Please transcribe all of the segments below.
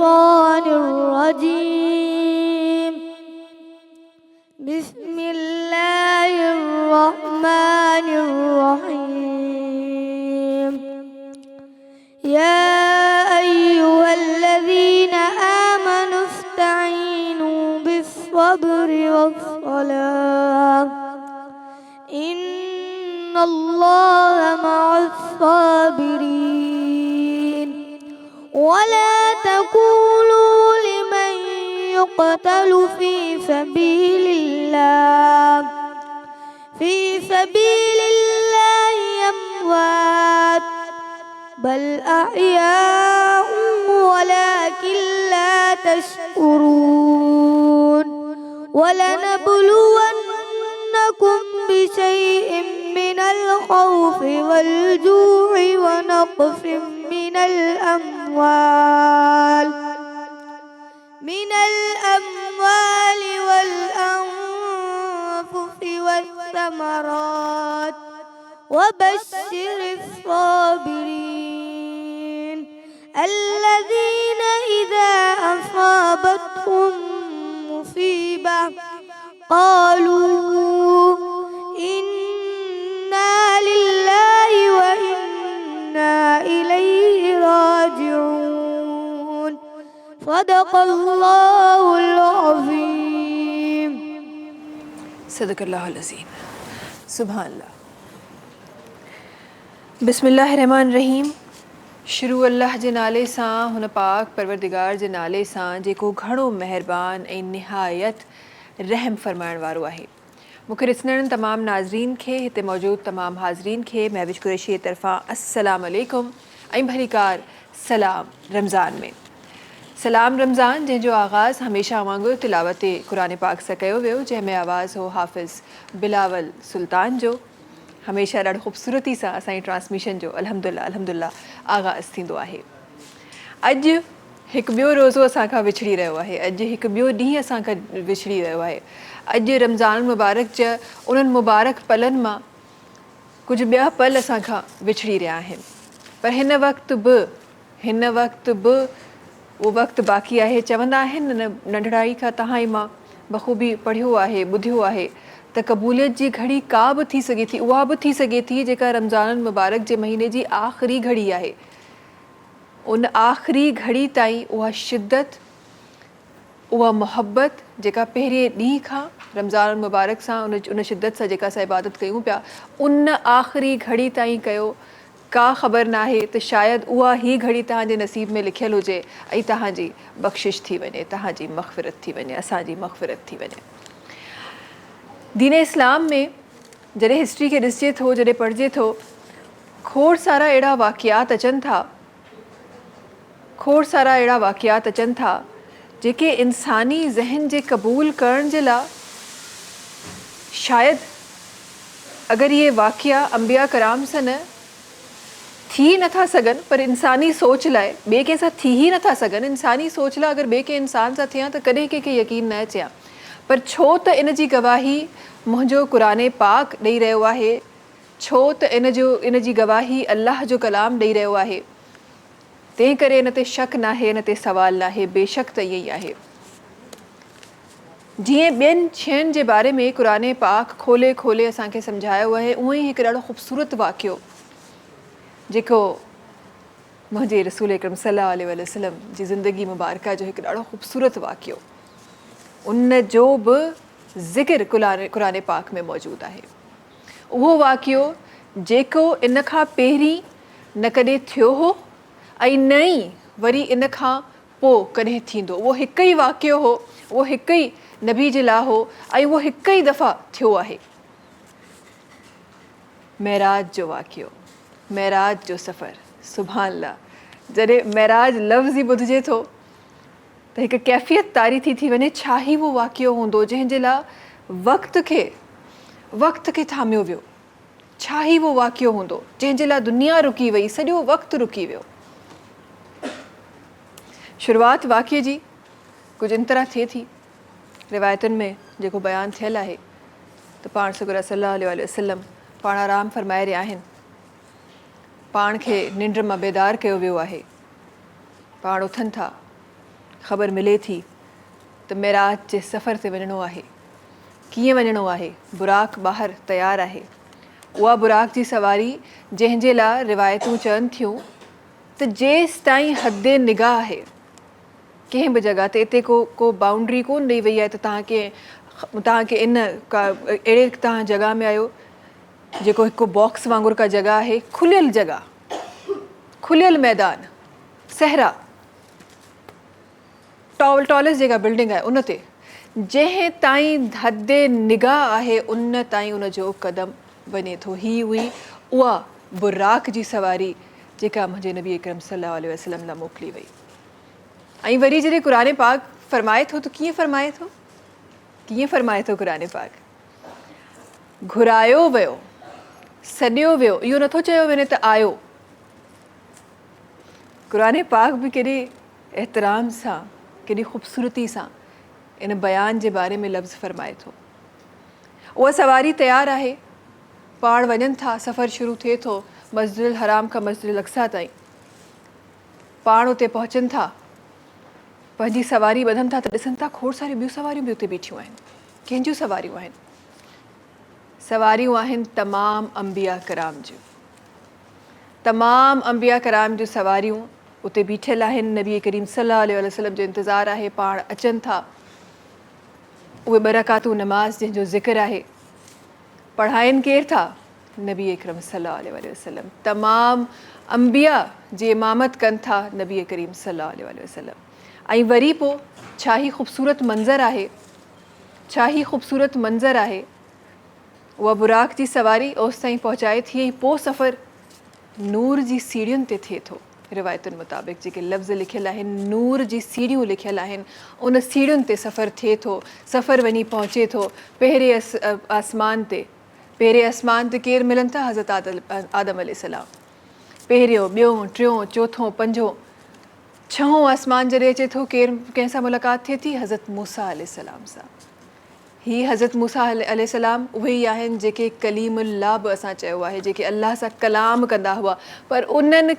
الشيطان الرجيم. بسم الله الرحمن الرحيم. يا أيها الذين آمنوا استعينوا بالصبر والصلاة إن الله مع الصابرين. ولا تقولوا لمن يقتل في سبيل الله أموات بل أحياء ولكن لا تشعرون. ولنبلونكم بشيء من الخوف والجوع ونقص من الأموال والأنفس والثمرات وبشر الصابرين الذين إذا أصابتهم مصيبة قالوا إنا لله وإنا إليه راجعون. صدق الله العظيم. صدق اللہ العظیم. سبحان اللہ. بسم اللہ الرحمن الرحیم. شروع اللہ जे नाले सां, हुन पाक परवरदिगार जे नाले सां जेको घणो महिरबान ऐं निहायत रहम फरमाइण वारो आहे. मूंखे ॾिसंदड़ तमामु नाज़रीन खे, हिते मौजूदु तमामु हाज़रीन खे महविश कुरैशी जे तरफ़ां अस्सलाम अलैकुम ऐं भलीकार सलाम रमज़ान में. सलाम रमज़ान जंहिंजो आगाज़ हमेशह वांगुरु तिलावत क़ुरान पाक सां कयो वियो, जंहिंमें आवाज़ हो हाफ़िज़ बिलावल सुल्तान जो. हमेशह ॾाढो ख़ूबसूरती सां असांजी ट्रांसमिशन जो अल्हम्दुलिल्लाह आगाज़ थींदो आहे. अॼु हिकु ॿियो रोज़ो असांखां विछड़ी रहियो आहे. अॼु हिकु ॿियो ॾींहुं असांखां विछड़ी रहियो आहे. अॼु रमज़ान मुबारक जा उन्हनि मुबारक पलनि मां कुझु ॿिया पल असांखां विछड़ी रहिया आहिनि. पर हिन वक़्तु बि उहो वक़्तु बाक़ी आहे. चवंदा आहिनि न, नंढड़ाई खां तव्हां ई मां बख़ूबी पढ़ियो आहे, ॿुधियो आहे त क़बूलियत जी घड़ी का बि थी सघे थी, उहा बि थी सघे थी जेका रमज़ान मुबारक जे महीने जी आख़िरी घड़ी आहे. उन आख़िरी घड़ी ताईं उहा शिद्दत, उहा मुहबत जेका पहिरें ॾींहं खां रमज़ान मुबारक सां उन शिद्दत सां जेका असां इबादत कयूं पिया, उन आख़िरी घड़ी ताईं कयो. का ख़बर नाहे त शायदि उहा ई घड़ी तव्हांजे नसीब में लिखियलु हुजे ऐं तव्हांजी बख़्शिश थी वञे, तव्हांजी मग़फ़िरत थी वञे, असांजी मग़फ़िरत थी वञे. दीन इस्लाम में जॾहिं हिस्ट्री खे ॾिसिजे थो, जॾहिं पढ़िजे थो, खोड़ सारा अहिड़ा वाक़ियात अचनि था जेके इंसानी ज़हन जे क़बूल करण जे लाइ शायदि अगरि इहे वाक़िया अंबिया कराम सां न थी नथा सघनि, पर इंसानी सोच लाइ ॿिए कंहिंसां थी ई नथा सघनि. इंसानी सोच लाइ अगरि ॿिए कंहिं इंसान सां थिया त कॾहिं कंहिंखे यकीन न अचे हा. पर छो त इन जी गवाही मुंहिंजो क़ुरान पाक ॾेई रहियो आहे, छो त इन जी गवाही अलाह जो कलाम ॾेई रहियो आहे, तंहिं करे इन ते शक नाहे, इन ते सवाल नाहे. बेशक त ईअं ई आहे. जीअं ॿियनि शयुनि जे बारे में क़ुरान पाक खोले असांखे सम्झायो आहे, उअं ई हिकु ॾाढो ख़ूबसूरत वाक़ियो जेको मुंहिंजे रसूल अकरम सल्लल्लाहु अलैहि वसल्लम जी ज़िंदगी मुबारका जो हिकु ॾाढो ख़ूबसूरत वाक़ियो, उन जो बि ज़िक्र क़ुरान पाक में मौजूदु आहे. उहो वाक़ियो जेको इन खां पहिरीं न कॾहिं थियो हो ऐं न ई वरी इन खां पोइ कॾहिं थींदो. उहो हिकु ई वाक़ियो हो, उहो हिकु ई नबी जे लाइ हो ऐं उहो हिकु ई दफ़ा थियो आहे. मेराज जो वाक़ियो, मेराज जो सफ़रु. सुभान अल्लाह. जॾहिं मेराज लफ़्ज़ ई ॿुधिजे थो त हिकु कैफ़ियत तारी थी वञे. छा ई उहो वाक़ियो हूंदो जंहिंजे लाइ वक़्त खे थामियो वियो. छा ई उहो वाक़ियो हूंदो जंहिंजे लाइ दुनिया रुकी वई, सॼो वक़्तु रुकी वियो. शुरूआति वाक़िए जी कुझु इन तरह थिए थी. रिवायतुनि में जेको बयानु थियलु आहे त पाण सॻुरा सल्लल्लाहु अलैहि वसल्लम पाण आराम फरमाए रहिया आहिनि. पाण खे निंड मां बेदार कयो वियो आहे. पाण उथनि था, ख़बर मिले थी त मेराज जे सफ़र ते वञिणो आहे। कीअं वञिणो आहे? बुराक ॿाहिरि तयारु आहे। उहा बुराक जी सवारी जंहिंजे लाइ रिवायतूं चवनि थियूं त जेसि ताईं हद निगाह आहे, कंहिं बि जॻह ते इते को बाउंड्री कोन ॾेई वई आहे त तव्हांखे इन का अहिड़े तव्हां जॻह में आहियो जेको हिकु बॉक्स वांगुरु का जॻह आहे, खुलियल जॻह, खुलियल मैदान, सहरा, टॉलेस्ट जेका बिल्डिंग आहे उन ते, जंहिं ताईं हद निगाह आहे उन ताईं उन जो क़दम वञे थो। ही हुई उहा बुराक जी सवारी जेका मुंहिंजे नबी अकरम सल्लल्लाहु अलैहि वसल्लम लाइ मोकिली वई। ऐं वरी जॾहिं क़ुरान पाक फरमाए थो त कीअं फरमाए थो? कीअं फरमाए थो क़ुरान पाक? घुरायो वियो, सॾियो वियो, इहो नथो चयो वञे त आयो। क़ुरान पाक बि केॾे एतिराम सां, केॾी ख़ूबसूरती सां इन बयान जे बारे में लफ़्ज़ फरमाए थो। उहा सवारी तयारु आहे, पाण वञनि था, सफ़र शुरू थिए थो मस्जिदुल हराम खां मस्जिदुल अक़सा ताईं। पाण उते पहुचनि था, पंहिंजी सवारी ॿधनि था त ॾिसनि था खोड़ सारियूं ॿियूं सवारियूं बि उते बीठियूं आहिनि। कंहिंजूं सवारियूं आहिनि? सवारियूं आहिनि तमामु अंबिया कराम जूं। तमामु अंबिया कराम जूं सवारियूं उते बीठल आहिनि। नबी करीम सल्लल्लाहु अलैहि वसल्लम जो इंतज़ारु आहे, पाण अचनि था। उहे 2 रकातूं नमाज़ जंहिंजो ज़िक्र आहे, पढ़ाइनि केरु था? नबी अकरम सल्लल्लाहु अलैहि वसल्लम। तमामु अंबिया जी इमामत कनि था नबी करीम सल्लल्लाहु अलैहि वसल्लम। ऐं वरी पोइ छा ही ख़ूबसूरत मंज़र आहे, छा ही ख़ूबसूरत मंज़र आहे। उहा बुराक जी सवारी ओसि ताईं पहुचाए थी, ऐं पोइ सफ़र नूर जी सीढ़ियुनि ते थिए थो। रिवायतुनि मुताबिक़ जेके लफ़्ज़ लिखियल आहिनि, नूर जी सीढ़ियूं लिखियल आहिनि, उन सीढ़ियुनि ते सफ़र थिए थो। सफ़र वञी पहुचे थो पहिरें आसमान ते। पहिरें आसमान ते केरु मिलनि था? हज़रत आदम अलैहिस्सलाम। पहिरियों, ॿियों, टियों, चोथों, पंजों, छहों आसमान जॾहिं अचे थो, केरु कंहिंसां मुलाक़ात थिए थी? हज़रत मूसा अलैहिस्सलाम सां। ही हज़रत मूसा अलैहिस्सलाम उहे ई आहिनि जेके कलीमुल्लाह बि असां चयो आहे, जेके अलाह सां कलाम कंदा हुआ, पर उन्हनि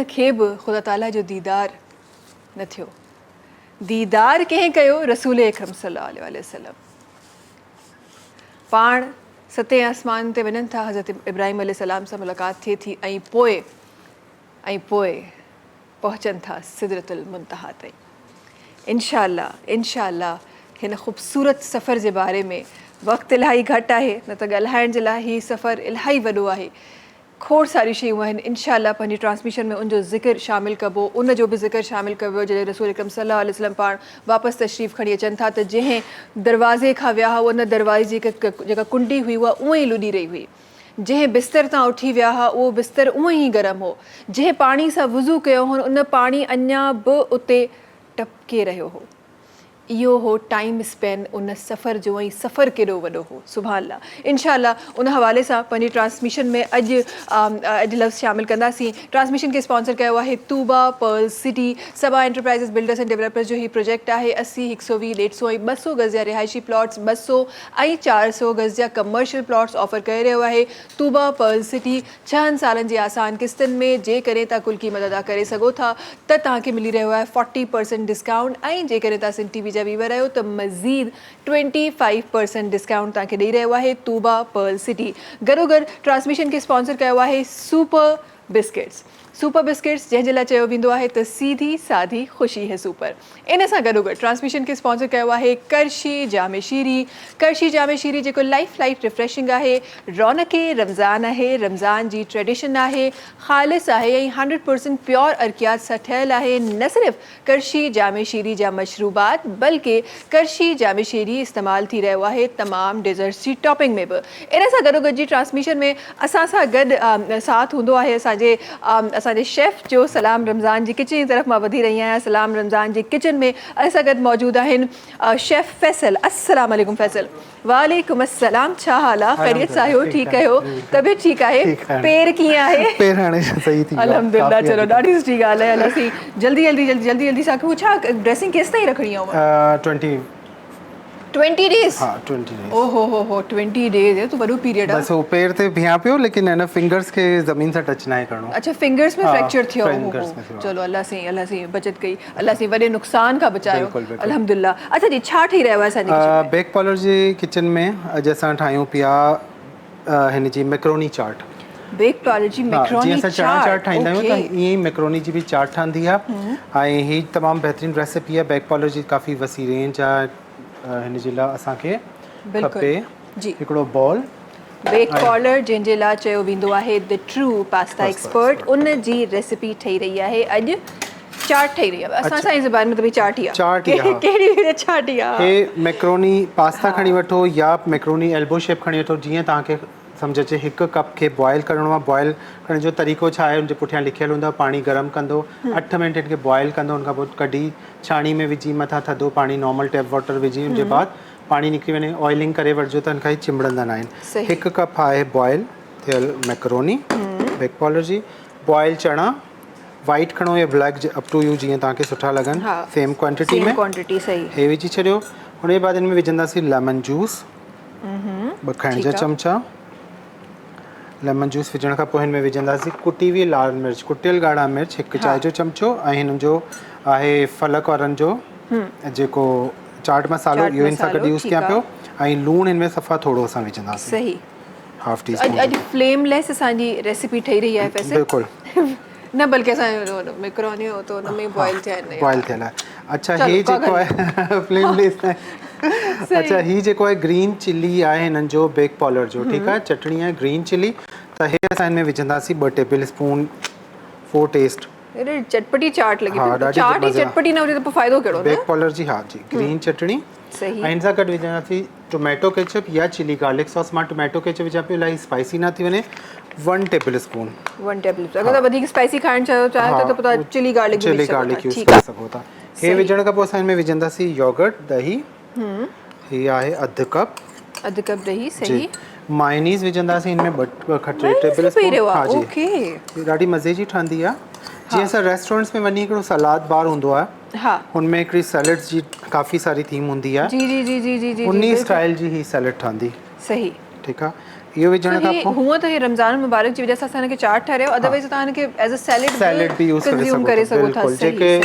खे बि ख़ुदा ताला जो दीदार न थियो। दीदार कंहिं कयो? रसूल अकरम सल्लल्लाहु अलैहि वसल्लम। पाण 7 आसमान ते वञनि था, हज़रत इब्राहिम अलैहिस्सलाम सां मुलाक़ात थिए थी, ऐं पोइ पहुचनि था सिदरतुल मुंतहा ताईं। इंशाअल्लाह हिन ख़ूबसूरत सफ़र जे बारे में वक़्तु इलाही घटि आहे, न त ॻाल्हाइण जे लाइ हीउ सफ़रु इलाही वॾो आहे। खोड़ सारियूं शयूं आहिनि। इंशाअल्लाह पंहिंजी ट्रांसमिशन में उनजो ज़िक्र शामिलु कबो, उन जो बि ज़िक्र शामिलु कबो जॾहिं रसूल अकरम सल्लल्लाहु अलैहि वसल्लम पाण वापसि तशरीफ़ खणी अचनि था त जंहिं दरवाज़े खां विया हुआ, उन दरवाज़े जी जेका कुंडी हुई उहा उअं ई लुॾी रही हुई। जंहिं बिस्तर तां उठी विया हुआ उहो बिस्तर उअं ई गरम हो। जंहिं पाणी सां वुज़ू कयो हो उन पाणी अञा बि उते टपके रहियो हो। इहो हो टाइम स्पेन उन सफ़र जो, ऐं सफ़र केॾो वॾो हो। सुभान अल्लाह। इंशाअल्लाह उन हवाले सां पंहिंजी ट्रांसमिशन में अॼु लफ़्ज़ शामिलु कंदासीं। ट्रांसमिशन खे स्पॉन्सर कयो आहे Tooba pearl city. Saba enterprises builders and developers जो ही प्रोजेक्ट आहे। 80, 120, 150 ऐं 200 गज़ जा रिहाइशी प्लॉट्स, 200 ऐं 400 गज़ जा कमर्शियल प्लॉट्स ऑफर करे रहियो आहे तूबा पर्ल सिटी। 6 सालनि जी आसान किस्तनि में जेकॾहिं तव्हां कुल क़ीमत अदा करे सघो था त तव्हांखे मिली रहियो आहे 40% डिस्काउंट, ऐं जेकॾहिं तव्हां सिन टीवी जा वीवर आहियो त मज़ीद 25% डिस्काउंट तव्हांखे ॾेई रहियो आहे तूबा पर्ल सिटी। गॾोगॾु ट्रांसमिशन खे स्पॉन्सर कयो आहे सुपर बिस्किट्स। सुपर बिस्किट्स जंहिंजे लाइ चयो वेंदो आहे त सीधी सादी ख़ुशी है सुपर। इन सां गॾोगॾु ट्रांसमिशन खे स्पॉन्सर कयो आहे करशी जामे शीरी। करशी जामे शीरी जेको लाइट रिफ्रेशिंग आहे, रौनक रमज़ान आहे, रमज़ान जी ट्रेडिशन आहे, ख़ालिस आहे ऐं 100% प्योर अर्कियात सां ठहियलु आहे। न सिर्फ़ु करशी जामे शीरी जा मशरूबात बल्कि करशी जामे शीरी इस्तेमालु थी रहियो आहे तमामु डेज़र्ट्स जी टॉपिंग में बि। इन सां गॾोगॾु जी ट्रांसमिशन में असां सां गॾु साथ हूंदो आहे असांजे शेफ़ जो। सलाम रमज़ान जी किचन जी तरफ़ मां वधी रही आहियां। सलाम रमज़ान जी किचन में असां गॾु मौजूदु आहिनि शेफ़ फैसल। अस्सलाम वालेकुम फैसल। वालेकुम अस्सलाम। छा हाल आहे? ख़ैरियत सां आहियो? ठीकु आहियो? तबियत ठीकु आहे? पेर कीअं आहे? पेर हाणे सही थी वियो आहे। अल्हम्दुलिल्लाह। चलो ॾाढी सुठी ॻाल्हि आहे। हलासीं जल्दी सां छा ड्रेसिंग केसि ताईं रखणी आहे? 20 20 days हाँ 20 days ओ हो 20 days है तो वॾो पीरियड बस वो पैर ते बिहां पियो लेकिन है न फिंगर्स खे ज़मीन सां टच ना करणो अच्छा फिंगर्स में हाँ, फ्रैक्चर थियो fingers में थियो। चलो अल्लाह से बचत कई अल्लाह से वॾे नुक़सान खां बचायो बिल्कुलु, बिल्कुलु। अल्हम्दुलिल्लाह अच्छा जी छा ठही रहियो आहे असांजे किचन में बैक पार्लर जे किचन में अॼु असां ठाहियूं पिया हिन जी मैक्रोनी चाट बेक पार्लर जी जीअं मैक्रोनी असां चणा चाट ठाहींदा आहियूं त ईअं ई मैक्रोनी जी बि चाट ठहंदी आहे ऐं हीअ तमामु बहितरीनु रेसिपी आहे बैक पार्लर जी काफ़ी वसी रेंज आहे हिन जे लाइ असांखे खपे जी हिकिड़ो बॉल बेक पार्लर जंहिंजे लाइ चयो वेंदो आहे द ट्रू पास्ता एक्सपर्ट उन जी रेसिपी ठही रही आहे अॼु चाट ठही रही आहे असां असांजी ज़बान में त भई चाट ई आहे चाट ई आहे कहिड़ी चाट ई आहे हे मैक्रोनी पास्ता खणी वठो या मैक्रोनी एल्बो शेप खणी वठो जीअं तव्हांखे सम्झ अचे हिकु कप खे बॉइल करिणो आहे बॉइल करण जो तरीक़ो छा आहे हुनजे पुठियां लिखियलु हूंदो आहे पाणी गरम कंदो 8 मिंट हिनखे बॉइल कंदो हुन खां पोइ कढी छाणी में विझी मथां थधो पाणी नॉर्मल टैप वाटर विझी हुनजे बाद पाणी निकिरी वञे ऑइलिंग करे वठिजो त हिनखां ई चिंबड़ंदा न आहिनि हिकु कप आहे बॉइल थियल मैक्रोनी बैक पार्लर जी बॉइल चणा वाइट खणो या ब्लैक अप टू यू जीअं तव्हांखे सुठा लॻनि सेम क्वांटिटी में क्वांटिटी सही हे विझी छॾियो हुनजे बाद हिन में विझंदासीं लेमन जूस 2 खाइण जा चमचा लेमन जूस विझण खां पोइ हिन में विझंदासीं कुटी हुई लाल मिर्च कुटियल ॻाढ़ा मिर्च हिकु चांहि जो चमचो ऐं हिन जो आहे फलक वारनि जो जेको चाट मसालो इहो हिन सां गॾु यूज़ कयां पियो ऐं लूणु हिन में सफ़ा थोरो असां विझंदासीं सही हाफ टी स्पून अॼु फ्लेमलेस असांजी रेसिपी ठही रही आहे वैसे बिल्कुलु न बल्कि असांजो मैक्रोनी हो तो हुन में बॉइल थियनि बॉइल थियल आहे अच्छा हीअ जेको आहे फ्लेमलेस अच्छा हीअ जेको आहे ग्रीन चिली आहे हिननि जो बेक पार्लर जो ठीकु आहे चटणी आहे ग्रीन चिली त हे असां हिन में विझंदासीं 2 टेबल स्पून फॉर टेस्ट अरे चटपटी चाट लगी हाँ, ॾाढी चाट ही मज़ा। चटपटी न हुजे त पोइ फ़ाइदो कहिड़ो बेक पार्लर जी हा जी ग्रीन चटणी सही ऐं हिन सां गॾु विझंदासीं टोमेटो केचप या चिली गार्लिक सॉस मां टोमेटो केचप विझां पियो इलाही स्पाइसी न थी वञे 1 टेबल स्पून 1 टेबल स्पून अगरि वधीक स्पाइसी खाइण चाहियो त पोइ तव्हां चिली गार्लिक यूज़ करे सघो था हे विझण खां पोइ असां हिन में विझंदासीं योगर्ट दही हीअ आहे अधु कप दही सही मायोनीज़ विझंदासीं हिन में 2 टेबल स्पून हा जी ओके ॾाढी मज़े जी ठहंदी आहे जीअं असां रेस्टोरेंट्स में वञी हिकिड़ो सलाद बार हूंदो आहे हा हुनमें हिकिड़ी सैलड्स जी काफ़ी सारी थीम हूंदी आहे जी जी जी जी जी जी उन्ही स्टाइल जी ही सैलड ठहंदी सही ठीकु आहे इहो विझण खां पोइ हुअं त हे रमज़ान मुबारक जी वजह सां असां हिनखे चाट ठाहे रहियो अदरवाइज़ तव्हां हिनखे as a salad be use करे सघो था था जेके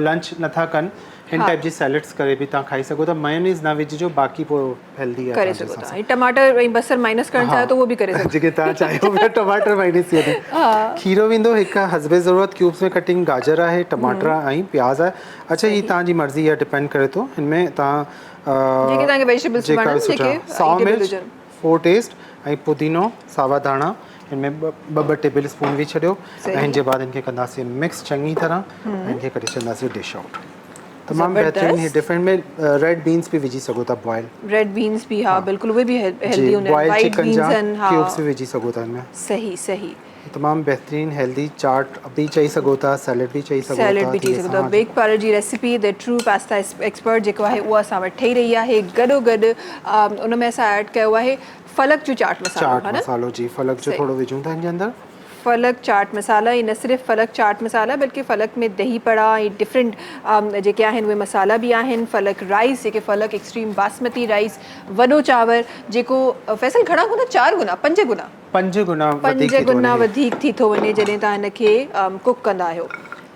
लंच नथा कनि हिन टाइप जी सैलड्स करे बि तव्हां खाई सघो था मायोनीज़ न विझिजो बाक़ी पोइ हेल्दी आहे करे सघो था टमाटर ऐं बसर माइनस करणु चाहियो त उहो बि करे सघो जेके तव्हां चाहियो पिया टमाटर माइनस थी वञे खीरो वेंदो हिकु हस्बे ज़रूरत क्यूब्स में कटिंग गाजर आहे टमाटर ऐं प्याज आहे अच्छा हीअ तव्हांजी मर्ज़ी आहे डिपेंड करे थो हिन में तव्हां जेके तव्हांखे वेजिटेबल्स वणनि जेके साओ मिर्च फॉर टेस्ट ऐं पुदीनो सावा धाणा हिन में 2 टेबल स्पून विझी छॾियो ऐं हिन जे बाद हिनखे कंदासीं मिक्स चङी तरह ऐं हिनखे करे छॾींदासीं डिश आउट तमामु बहितरीनु ही डिफरेंट में रेड बीन्स भी विझी सघो था बॉयल रेड बीन्स भी हाँ बिल्कुल उहे भी हेल्दी हूंदा आहिनि वाइट बीन्स आहिनि हाँ क्यूब्स भी विझी सघो था हिनमें सही सही तमामु बहितरीनु हेल्दी चाट बि चई सघो था सैलड बि चई सघो था सैलड बि चई सघो था बेक पार्लर जी recipe the true pasta expert जेको आहे उहा असां वटि ठही रही आहे गॾोगॾु उन में असां ऐड कयो आहे फलक जो चाट मसालो जी फलक जो थोरो विझूं था हिन जे अंदरि फलक चाट मसाला ऐं न सिर्फ़ु फलक चाट मसाला बल्कि फलक में दही पड़ा ऐं डिफरेंट जेके आहिनि उहे मसाला बि आहिनि फलक राइस जेके फलक एक्सट्रीम बासमती राइस वॾो चांवर जेको फैसल घणा गुना 4 गुना 5 गुना 5 गुना वधीक थी थो वञे जॾहिं तव्हां हिनखे कुक कंदा आहियो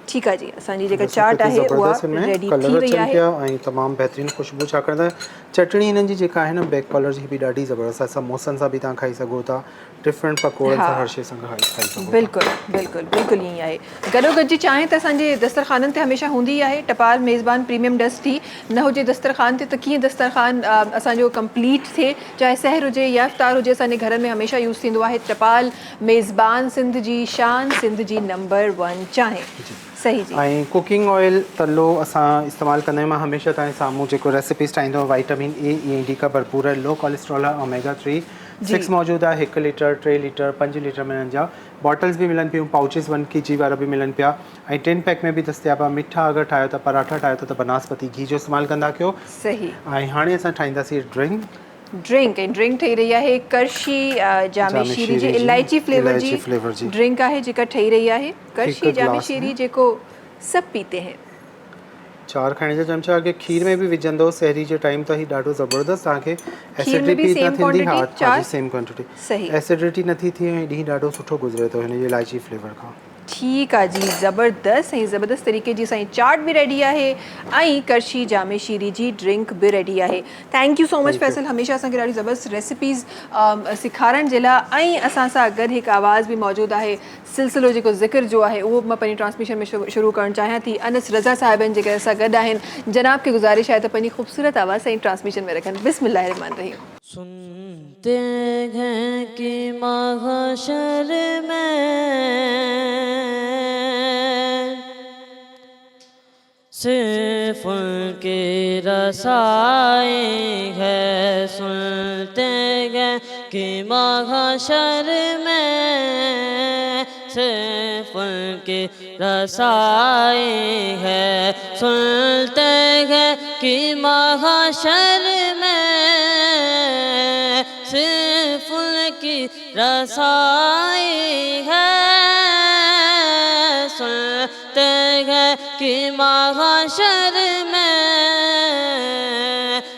ठीकु आहे जी असांजी जेका चाट आहे उहा रेडी थी वई आहे ऐं तमामु बहितरीनु ख़ुशबू छाकाणि त चटणी हिननि जी जेका आहे न बैक पार्लर जी बि ॾाढी ज़बरदस्त आहे समोसनि सां बि तव्हां खाई सघो था डिफरेंट पकोड़नि सां हर शइ सां खाई सघो बिल्कुलु ईअं ई आहे गॾोगॾु जी चांहि त असांजे दस्तरखाननि ते हमेशह हूंदी आहे टपाल मेज़बान प्रीमियम डस्ट थी न हुजे दस्तरखान ते त कीअं दस्तरखान असांजो कंप्लीट थिए चाहे सहर हुजे या इफ्तार हुजे असांजे घरनि में हमेशह यूज़ थींदो आहे टपाल मेज़बान सिंध जी शान सिंध जी नंबर 1 चांहि सही जी ऐं कुकिंग ऑयल तलो असां इस्तेमालु कंदा आहियूं मां हमेशह तव्हांजे साम्हूं जेको रेसिपीज़ ठाहींदो आहियां विटामिन ए डी का भरपूर है लो कोलेस्ट्रॉल आहे ओमेगा 3 6 मौजूदु आहे 1 लीटर 3 लीटर 5 लीटर में हिननि जा बॉटल्स बि मिलनि पियूं पाउचिस 1 kg वारा बि मिलनि पिया ऐं 10 पैक में बि दस्तियाबु आहे मिठा अगरि ठाहियो त पराठा ठाहियो त बनस्पति घी जो इस्तेमालु कंदा कयो सही ऐं हाणे असां ठाहींदासीं ड्रिंक ठही रही आहे करशी जामे शीरी जी इलायची फ्लेवर जी ड्रिंक आहे जेका ठही रही आहे करशी जामे शीरी जेको सभु पीते हैं 4 खाइण जा चमचा अॻे खीर में बि विझंदो सहरी जे टाइम त ही ॾाढो ज़बरदस्त तव्हांखे एसिडिटी न थींदी। हा जी सेम क्वांटिटी सही एसिडिटी न थी थिए ऐं ॾींहुं ॾाढो सुठो गुज़रे थो हिन जे इलायची फ्लेवर खां। ठीक है जी, ज़बरदस्त ऐं ज़बरदस्त तरीके जी साईं चाट भी रेडी है ऐं करशी जामे शीरी जी ड्रिंक भी रेडी है। Thank you so much Faisal, हमेशा असांखे ॾाढी ज़बरदस्त रेसिपीज़ सिखारण जे लाइ। ऐं असां सां गॾु हिकु आवाज़ भी मौजूद है, सिलसिलो जेको ज़िक्र जो है वो मां पंहिंजी ट्रांसमिशन में शुरू करणु चाहियां थी। अनस रज़ा साहिबनि जेके असां गॾु आहिनि, जनाब खे गुज़ारिश है तो पंहिंजी ख़ूबसूरत आवाज़ साईं ट्रांसमिशन में रखनि। बिस्मिल्लाहिर्रहमानिर्रहीम। सुनते हैं कि महशर में सिर्फ उनकी रसाई है। सुनते हैं कि महशर में सिर्फ उनकी रसाई है। सुनते हैं कि महशर में सिर्फ उनकी रसाई है। सुनते हैं कि महशर में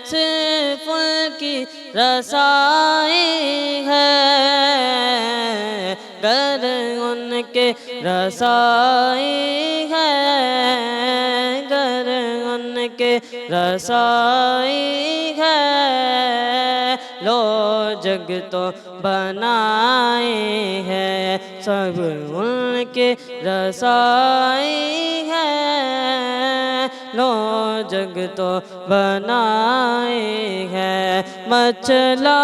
सिर्फ उनकी रसाई है। गर उनके रसाई है, गर उनके रसाई है। लो जग तो बनाए हैं सब उनके रसाई है। लो जग तो बनाए हैं मचला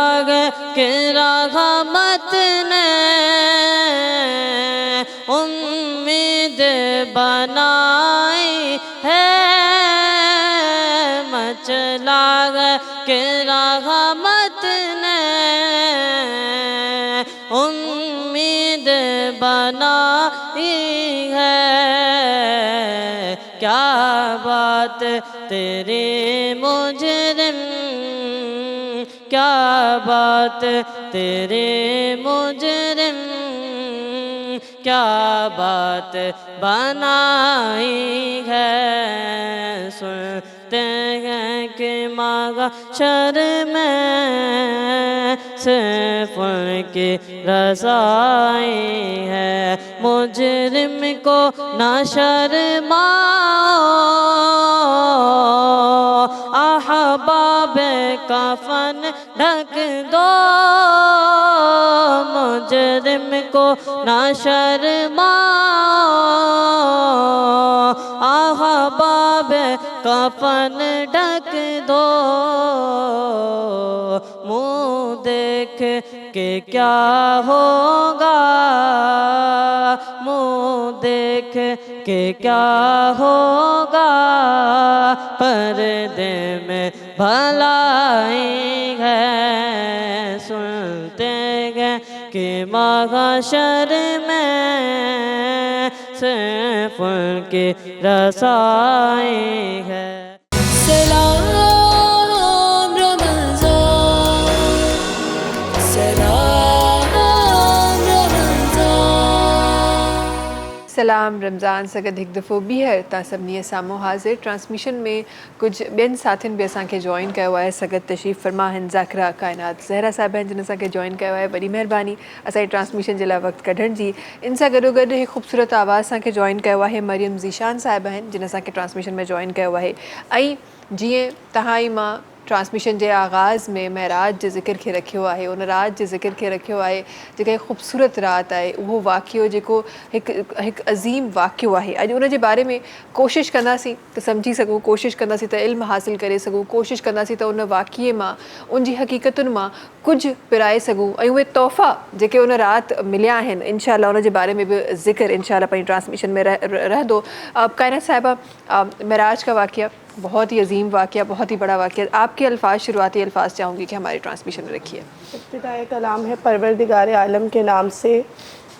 के रहमत ने उम्मीद बनाई है। मचला के रहमत ने उम्मीद बनाई है। क्या बात तेरे मुजरिम, क्या बात तेरे मुजरिम, क्या बात बनाई है। सुनते हैं कि महशर में सिर्फ उनकी रसाई है। मुजरिम को न शर्माओ, अहबाब कफन ढक दो। मुजरिम को न शर्माओ, अहबाब कफन ढक दो। मुँह देख के क्या होगा, मुँह देख के क्या होगा। पर्दे में भलाई है। सुनते हैं कि महशर में सिर्फ उनकी रसाई है। सलाम रमज़ान, सलाम रमज़ान। सलाम रमज़ान सगत हिकु दफ़ो ॿीहर तव्हां सभिनी साम्हूं हाज़िर। ट्रांसमिशन में कुझु ॿियनि साथियुनि बि असांखे जॉइन कयो आहे। सगत तशरीफ़ फरमा आहिनि ज़ाकिरा काइनात ज़हरा साहिब आहिनि जिन असांखे जॉइन कयो आहे। वॾी महिरबानी असांजी ट्रांसमिशन जे लाइ वक़्तु कढण जी। इन सां गॾोगॾु हिकु ख़ूबसूरत आवाज़ असांखे जॉइन कयो आहे मरियम ज़ीशान साहिब आहिनि जिन असांखे ट्रांसमिशन में जॉइन कयो आहे। ऐं जीअं तव्हां ई मां ट्रांसमिशन जे आगाज़ में महराज जे ज़िक्र खे रखियो आहे, उन रात जे ज़िक्र खे रखियो आहे जेका ख़ूबसूरत रात आहे। उहो वाक़ियो जेको हिकु अज़ीम वाक़ियो आहे। अॼु उन जे बारे में कोशिशि कंदासीं त सम्झी सघूं, कोशिशि कंदासीं त इल्मु हासिलु करे सघूं, कोशिशि कंदासीं त उन वाक़िए मां, उन जी हक़ीक़तुनि मां कुझु पिराए सघूं। ऐं उहे तोहफ़ा जेके उन राति मिलिया आहिनि इंशाअल्लाह उन जे बारे में बि ज़िक्र इंशाअल्लाह पंहिंजी ट्रांसमिशन में रहंदो। कायनात साहिबा, महराज का वाक़िया बहुत ही अजीम वाक़या, बहुत ही बड़ा वाक़या। आपके अल्फाज, शुरुआती अल्फाज चाहूँगी कि हमारी ट्रांसमिशन में रखिए। इब्तिदाई कलाम है परवरदिगार आलम के नाम से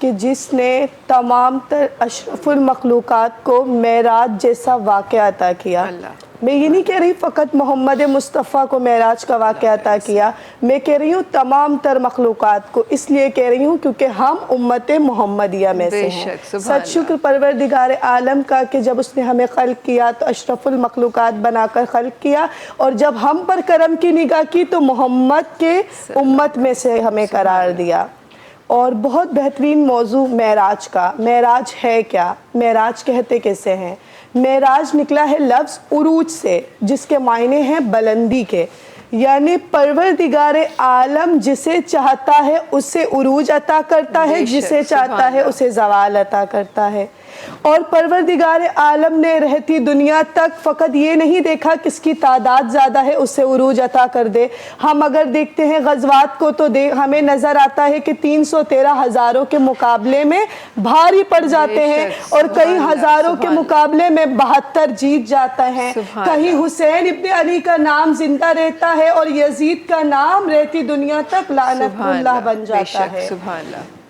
कि जिसने तमाम तर अशरफुल मखलूक़ात को मेराज जैसा वाक़या अता किया। अल्लाह मैं ये नहीं कह रही फ़कत मोहम्मद मुस्तफ़ा को मेराज का वाक़या अता किया, मैं कह रही हूँ तमाम तर मखलूक़ात को, इसलिए कह रही हूँ क्योंकि हम उम्मत मोहम्मदिया में से हैं। सच शुक्र परवरदिगार आलम का कि जब उसने हमें खल्क़ किया तो अशरफुल मखलूक़ात बनाकर खल्क़ किया, और जब हम पर करम की निगाह की तो मोहम्मद के उम्मत में से हमें करार दिया। और बहुत बेहतरीन मौजू मेराज का। मेराज है क्या? मेराज कहते किसे हैं? मेराज निकला है लफ्ज़ उरूज से, जिसके मायने हैं बुलंदी के, यानी परवरदिगार आलम जिसे चाहता है उसे उरूज अता करता है, जिसे चाहता है उसे ज़वाल अता करता है। और परवरदिगार आलम ने रहती दुनिया तक फ़कत ये नहीं देखा किसकी तादाद ज़्यादा है उससे उरूज अता कर दे। हम अगर देखते हैं ग़ज़वात को तो हमें नज़र आता है कि 313 हज़ारों के मुकाबले में भारी पड़ जाते हैं, और कई हज़ारों के मुकाबले में 72 जीत जाता है। कहीं हुसैन इब्न अली का नाम जिंदा रहता है और यजीद का नाम रहती दुनिया तक लानतुल्लाह बन जाता है।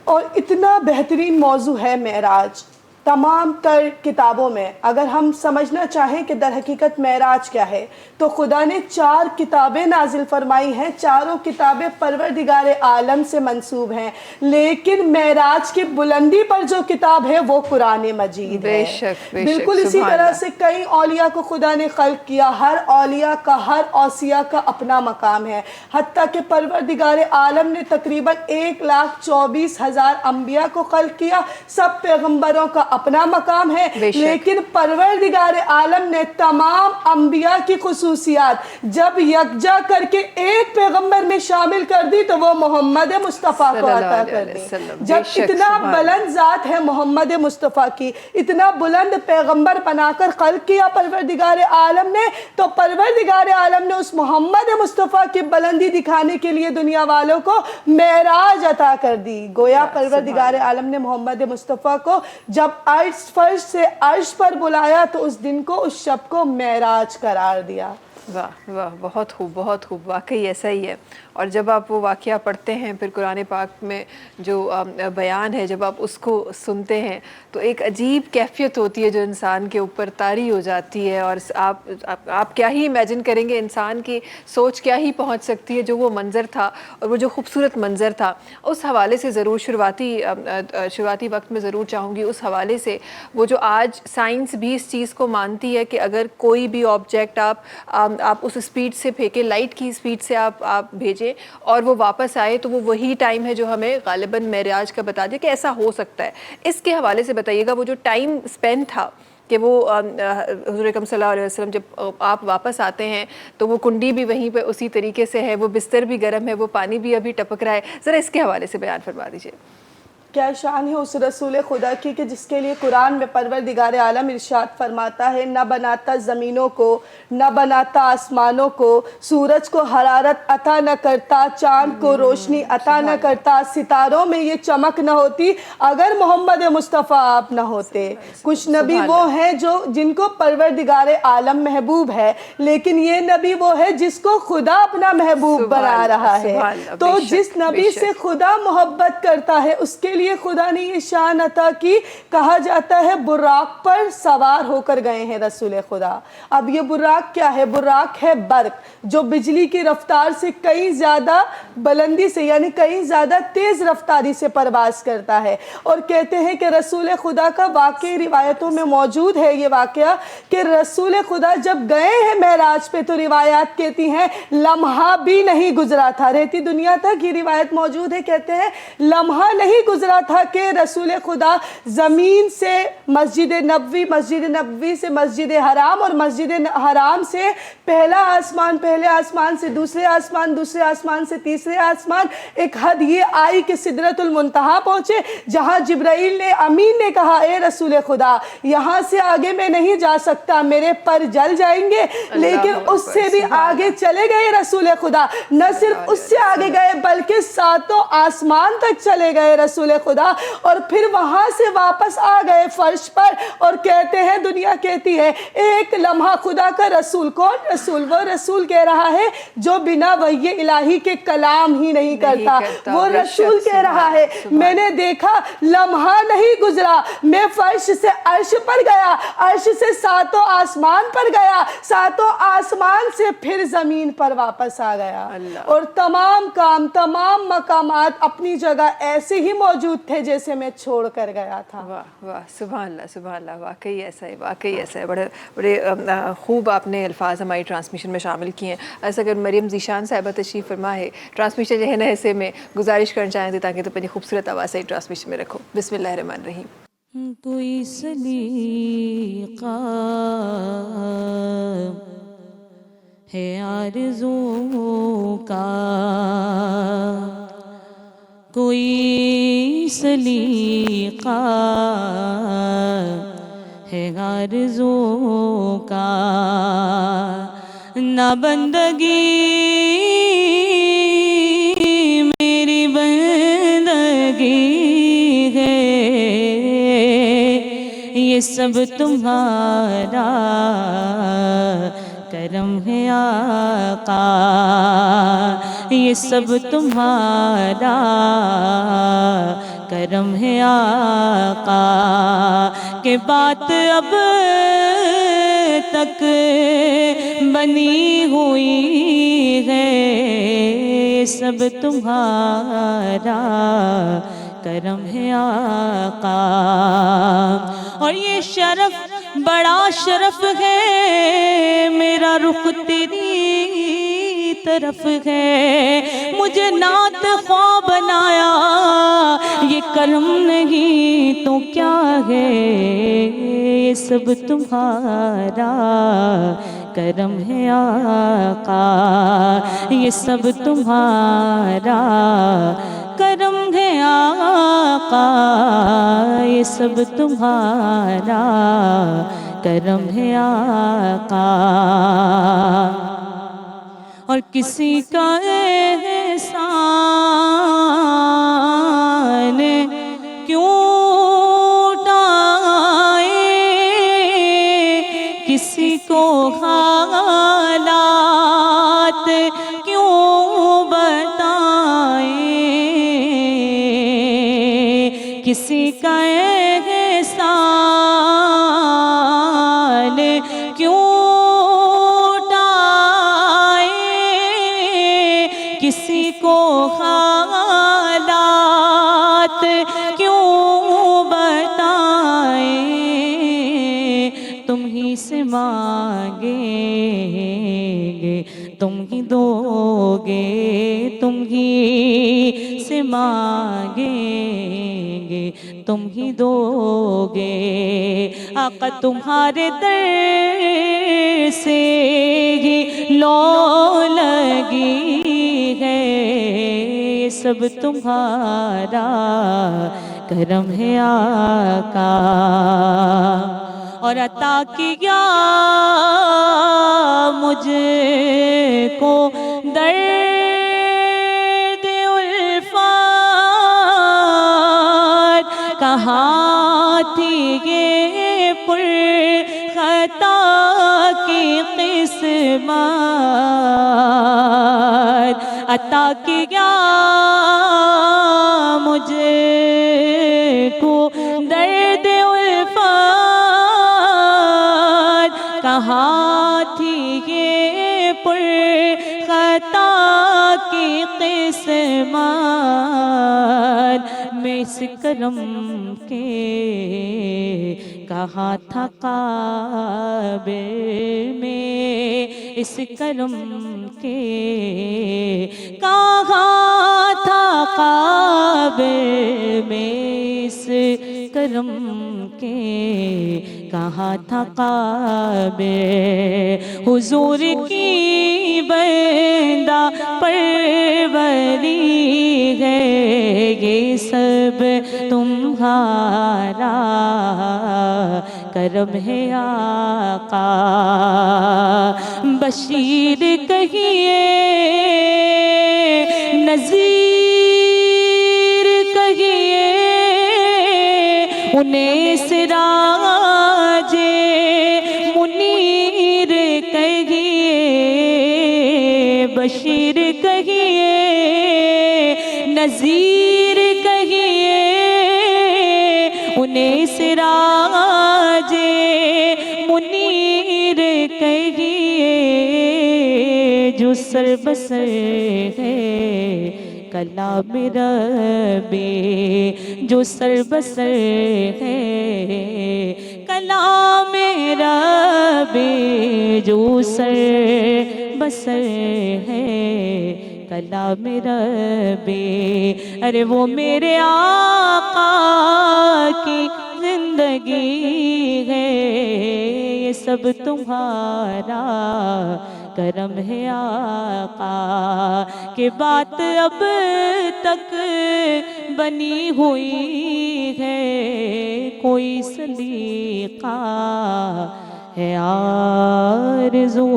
और इतना बेहतरीन मौजू है मेराज। तमाम तर किताबों में अगर हम समझना चाहें कि दर हकीकत मेराज क्या है, तो खुदा ने 4 किताबें नाजिल फरमाई हैं, चारों किताबें परवरदिगार आलम से मंसूब हैं, लेकिन मेराज की बुलंदी पर जो किताब है वो कुरान मजीद है। बिल्कुल इसी तरह से कई औलिया को खुदा ने खल्क़ किया, हर औलिया का, हर औसिया का अपना मकाम है। हत्ता कि परवरदिगार आलम ने तकरीबन 1,24,000 अम्बिया को खल्क़ किया, सब पैगम्बरों का अपना मकाम है, लेकिन परवरदिगार आलम ने तमाम अंबिया की खुसूसियात जब यकजा करके एक पैगंबर में शामिल कर दी तो वो मोहम्मद मुस्तफ़ा को अता कर दी। जब इतना बुलंद ज़ात है मोहम्मद मुस्तफ़ा की, इतना बुलंद पैगंबर बनाकर खल्क़ किया परवरदिगार आलम ने, तो परवरदिगार आलम ने उस मोहम्मद मुस्तफ़ा की बुलंदी दिखाने के लिए दुनिया वालों को मेराज अता कर दी। गोया परवरदिगार आलम ने मोहम्मद मुस्तफ़ा को जब अर्श फर्श से अर्श पर बुलाया तो उस दिन को, उस शब को मेराज करार दिया। वाह वाह, बहुत खूब, बहुत खूब, वाकई ऐसा ही है। और जब आप वो वाक़या पढ़ते हैं फिर कुरान पाक में जो बयान है, जब आप उसको सुनते हैं तो एक अजीब कैफियत होती है जो इंसान के ऊपर तारी हो जाती है। और आप क्या ही इमेजिन करेंगे, इंसान की सोच क्या ही पहुंच सकती है जो वो मंज़र था और वो जो खूबसूरत मंज़र था। उस हवाले से ज़रूर शुरुआती वक्त में ज़रूर चाहूँगी उस हवाले से, वो जो आज साइंस भी इस चीज़ को मानती है कि अगर कोई भी ऑब्जेक्ट आप उस स्पीड से फेंके, लाइट की स्पीड से आप भेजें और वो वापस आए, तो वो वही टाइम है जो हमें गालिबन मेराज का बता दिया कि ऐसा हो सकता है। इसके हवाले से बताइएगा वो जो टाइम स्पेंड था कि वो हुज़ूर अकरम सल्लल्लाहु अलैहि वसल्लम जब आप वापस आते हैं तो वो कुंडी भी वहीं पे उसी तरीके से है, वो बिस्तर भी गर्म है, वो पानी भी अभी टपक रहा है। ज़रा इसके हवाले से बयान फरमा दीजिए। क्या शान है उस रसूल खुदा की कि जिसके लिए कुरान में परवरदिगार आलम इरशाद फरमाता है, न बनाता ज़मीनों को, न बनाता आसमानों को, सूरज को हरारत अता न करता, चाँद को रोशनी अता न करता, सितारों में ये चमक न होती अगर मोहम्मद मुस्तफ़ा आप न होते। कुछ नबी वो हैं जो जिनको परवरदिगार आलम महबूब है, लेकिन ये नबी वो है जिसको खुदा अपना महबूब बना रहा है। तो जिस नबी से खुदा मोहब्बत करता है उसके लिए खुदा ने ये शान अता की। कहा जाता है बुर्राक पर सवार होकर गए हैं रसूल खुदा। अब ये बुर्राक क्या है? बुर्राक है बर्क, जो बिजली की रफ्तार से कई ज़्यादा बुलंदी से, यानी कई ज़्यादा तेज़ रफ्तारी से परवास करता है। और कहते हैं कि रसूल खुदा का वाक़ई रिवायतों में मौजूद है ये वाक़या कि रसूल खुदा जब गए हैं मेराज पे तो रिवायात कहती हैं लम्हा भी नहीं गुजरा था, रहती दुनिया तक ये रिवायत मौजूद है। कहते हैं लम्हा नहीं गुजरा था कि रसूल खुदा ज़मीन से मस्जिद नबवी से मस्जिद हराम और मस्जिद हराम से पहले आसमान से दूसरे आसमान से तीसरे आसमान, एक हद ये आई कि सिदरतुल मुंतहा पहुँचे, जहाँ जिब्राइल ने अमीन ने कहा ए रसूल खुदा यहाँ से आगे मैं नहीं जा सकता, मेरे पर जल जाएंगे। लेकिन उससे भी आगे चले गए रसूल खुदा, न सिर्फ उससे आगे गए बल्कि 7 आसमान तक चले गए रसूल خدا, اور پھر وہاں سے واپس آ گئے فرش پر اور کہتے ہیں, دنیا کہتی ہے ایک لمحہ خدا کا رسول. کون رسول؟ وہ رسول کہہ رہا ہے جو بنا وحی الہی کے کلام ہی نہیں کرتا. وہ رسول کہہ رہا ہے میں نے دیکھا لمحہ نہیں گزرا, میں فرش سے عرش پر گیا, عرش سے ساتوں آسمان پر گیا, ساتوں آسمان سے پھر زمین پر واپس آ گیا, اور تمام کام تمام مقامات اپنی جگہ ایسے ہی موجود تھے جیسے میں چھوڑ کر گیا تھا. واہ واہ, سبحان اللہ سبحان اللہ, واقعی ایسا ہے, واقعی ایسا ہے. بڑے بڑے خوب آپ نے الفاظ ہماری ٹرانسمیشن میں شامل کیے ہیں. ایسا اگر مریم ذیشان صاحبہ تشریف فرما ہے ٹرانسمیشن جو ہے نا ایسے میں گزارش کرنا چاہیں تھے تاکہ تو اپنی خوبصورت آواز سے ٹرانسمیشن میں رکھو. بسم اللہ الرحمن الرحیم. کوئی سلیقہ ہے آرزوں کا, کوئی سلیقہ ہے آرزوں کا, نہ بندگی میری بندگی ہے, یہ سب تمہارا کرم ہے آقا, یہ سب تمہارا کرم ہے آقا, کہ بات اب تک بنی ہوئی ہے, یہ سب تمہارا کرم ہے آقا. اور یہ شرف بڑا شرف ہے, میرا رخ تیری طرف ہے, مجھے نعت خواہ بنایا, یہ کرم نہیں تو کیا ہے, یہ سب تمہارا کرم ہے آقا, یہ سب تمہارا کرم ہے آقا, یہ سب تمہارا کرم ہے آقا. اور کسی کا احسان کیوں اٹھائے, کسی کو حالات کیوں بتائے, کسی کا احسان کیوں اٹھائے, کسی کو حالات کیوں بتائے, تم ہی سے مانگیں گے تم ہی دو گے, تم ہی سے مانگیں گے تم ہی دو گے, آقا تمہارے در سے ہی لو لگی ہے, یہ سب تمہارا کرم ہے آقا. اور عطا کیا مجھ کو درد الفات, کہاں تھی یہ پر خطا کی قسمت, عطا کیا مجھ کو درد الفات, کہاں تھی یہ پر خطا کی قسمت, میں اس کرم کے کہاں تھا قابل, میں اس کرم کے کہاں تھا قابل, میں اس کرم کے کہاں تھا قابل, حضور کی بندہ پروری ہے, یہ سب تمہارا کرم ہے آقا. بشیر کہیے نذیر کہیے, नज़ीर कहिए, उन्हें सिराज मुनीर कहिए, जो सर बसर है कलाम रबे, जो सर बसर है कलाम रबे, जो सर बसर है कलाम रबे। अरे वो मेरे आका की जिंदगी है, ये सब तुम्हारा करम है आका, के बात अब तक बनी हुई है, कोई सलीका है आरज़ू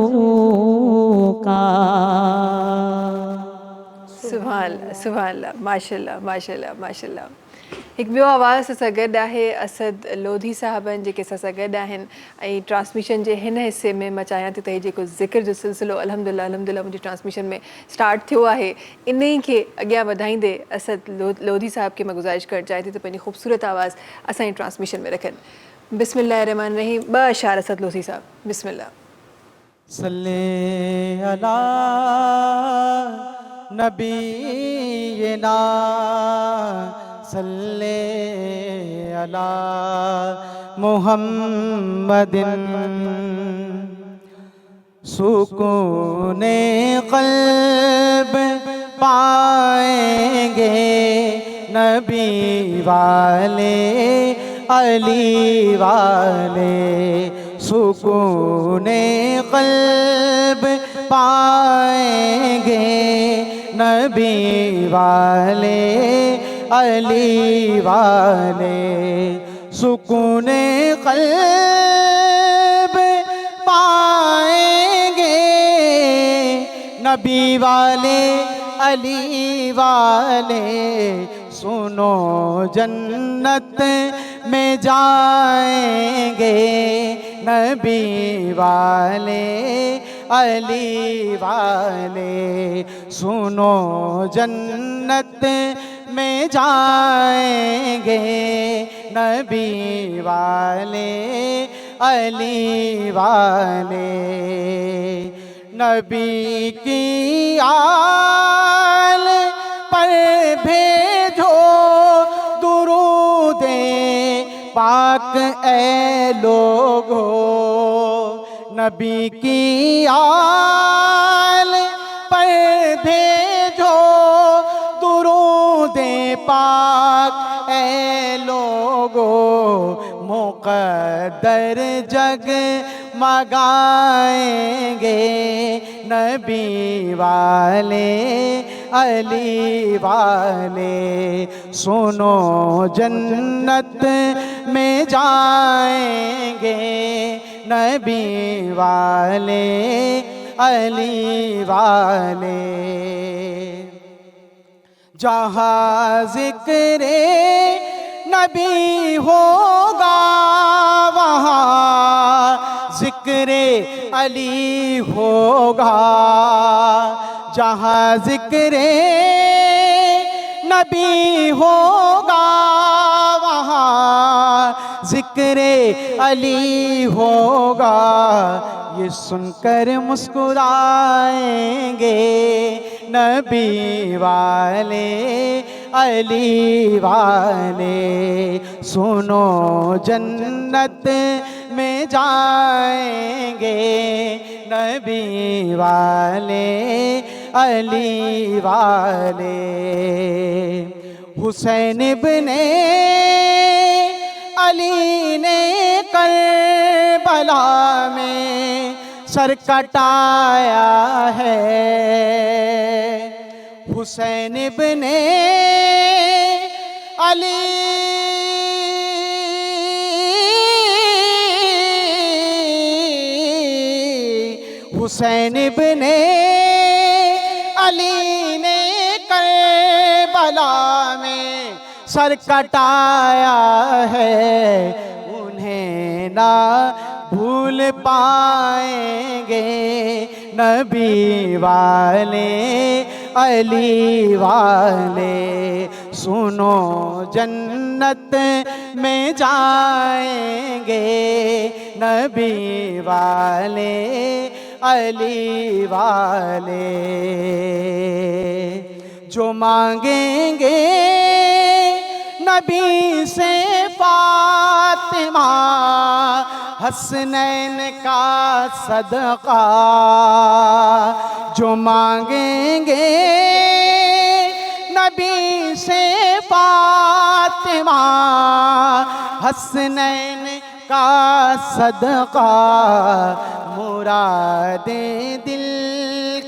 का। सुभान अल्लाह, सुभान अल्लाह, माशाल्लाह माशाल्लाह माशाल्लाह। हिकु ॿियो आवाज़ सां गॾु आहे असद लोधी साहबनि, जेके असां सां गॾु आहिनि ऐं ट्रांसमिशन जे हिन हिसे में मां चाहियां थी त जेको ज़िक्र जो सिलसिलो अल्हम्दुलिल्लाह अल्हम्दुलिल्लाह मुंहिंजी ट्रांसमिशन में स्टार्ट थियो आहे, इन ई खे अॻियां वधाईंदे असद लोधी साहब खे मां गुज़ारिश करणु चाहियां थी त पंहिंजी ख़ूबसूरत आवाज़ असांजी ट्रांसमिशन में रखनि। बिस्मिल्लाह रहमान रहीम। 2 अशार असद लोधी साहब, बिस्मिल्लाह। सल्ले अला नबीना सल्ले अला मुहम्मदिन, सुकूने क़ल्ब पाएंगे नबी वाले अली वाले, सुकूने क़ल्ब पाएंगे नबी वाले अली वाले, सुकूने क़ल्ब पाएंगे नबी वाले अली वाले, सुनो जन्नत में जाएंगे नबी वाले अली वाले, सुनो जन्नत में जाएंगे नबी वाले अली वाले। नबी की आल पर भेजो दुरूदे पाक ऐ लोगो, नबी की आल पर भेजो दुरूदे पाक ऐ लोगो, मुक़द्दर जग मगाएंगे नबी वाले अली वाले, सुनो जन्नत में जाएंगे नबी वाले अली वाले। जहाँ ज़िक्रे नबी होगा वहाँ ज़िक्रे अली होगा, जहाँ ज़िक्रे नबी होगा वहाँ ज़िक्रे अली होगा, ये सुनकर मुस्कुराएंगे नबी वाले अली वाले, सुनो जन्नत में जाएंगे नबी वाले अली वाले। हुसैन इब्ने अली ने करबला में सर कटाया है, हुसैन इब्ने अली हुसैन इब्ने अली ने करबला में सर कटाया है, उन्हें ना भूल पाएंगे नबी वाले علی والے سنو جنت میں جائیں گے نبی والے علی والے جو مانگیں گے نبی سے فاطمہ حسنین کا صدقہ جو مانگیں گے نبی سے فاطمہ حسنین کا صدقہ مرادیں دل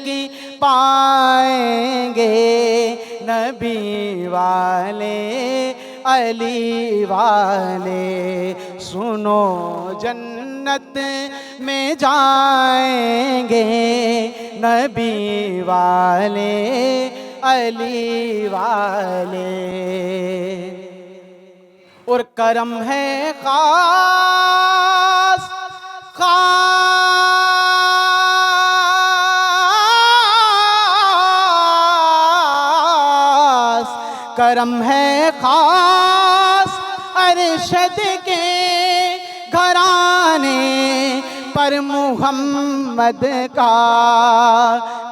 کی پائیں گے نبی والے علی والے سنو جنت میں جائیں گے نبی والے علی والے اور کرم ہے خاص کرم ہے خاص ارشد کے گھرانے پر محمد کا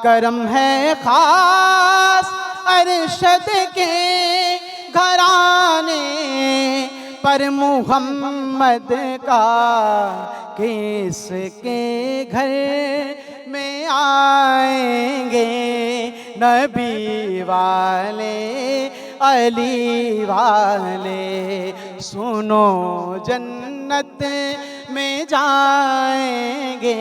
کرم ہے خاص ارشد کے گھرانے پر محمد کا کس کے گھر میں آئیں گے نبی والے علی والے سنو جنت میں جائیں گے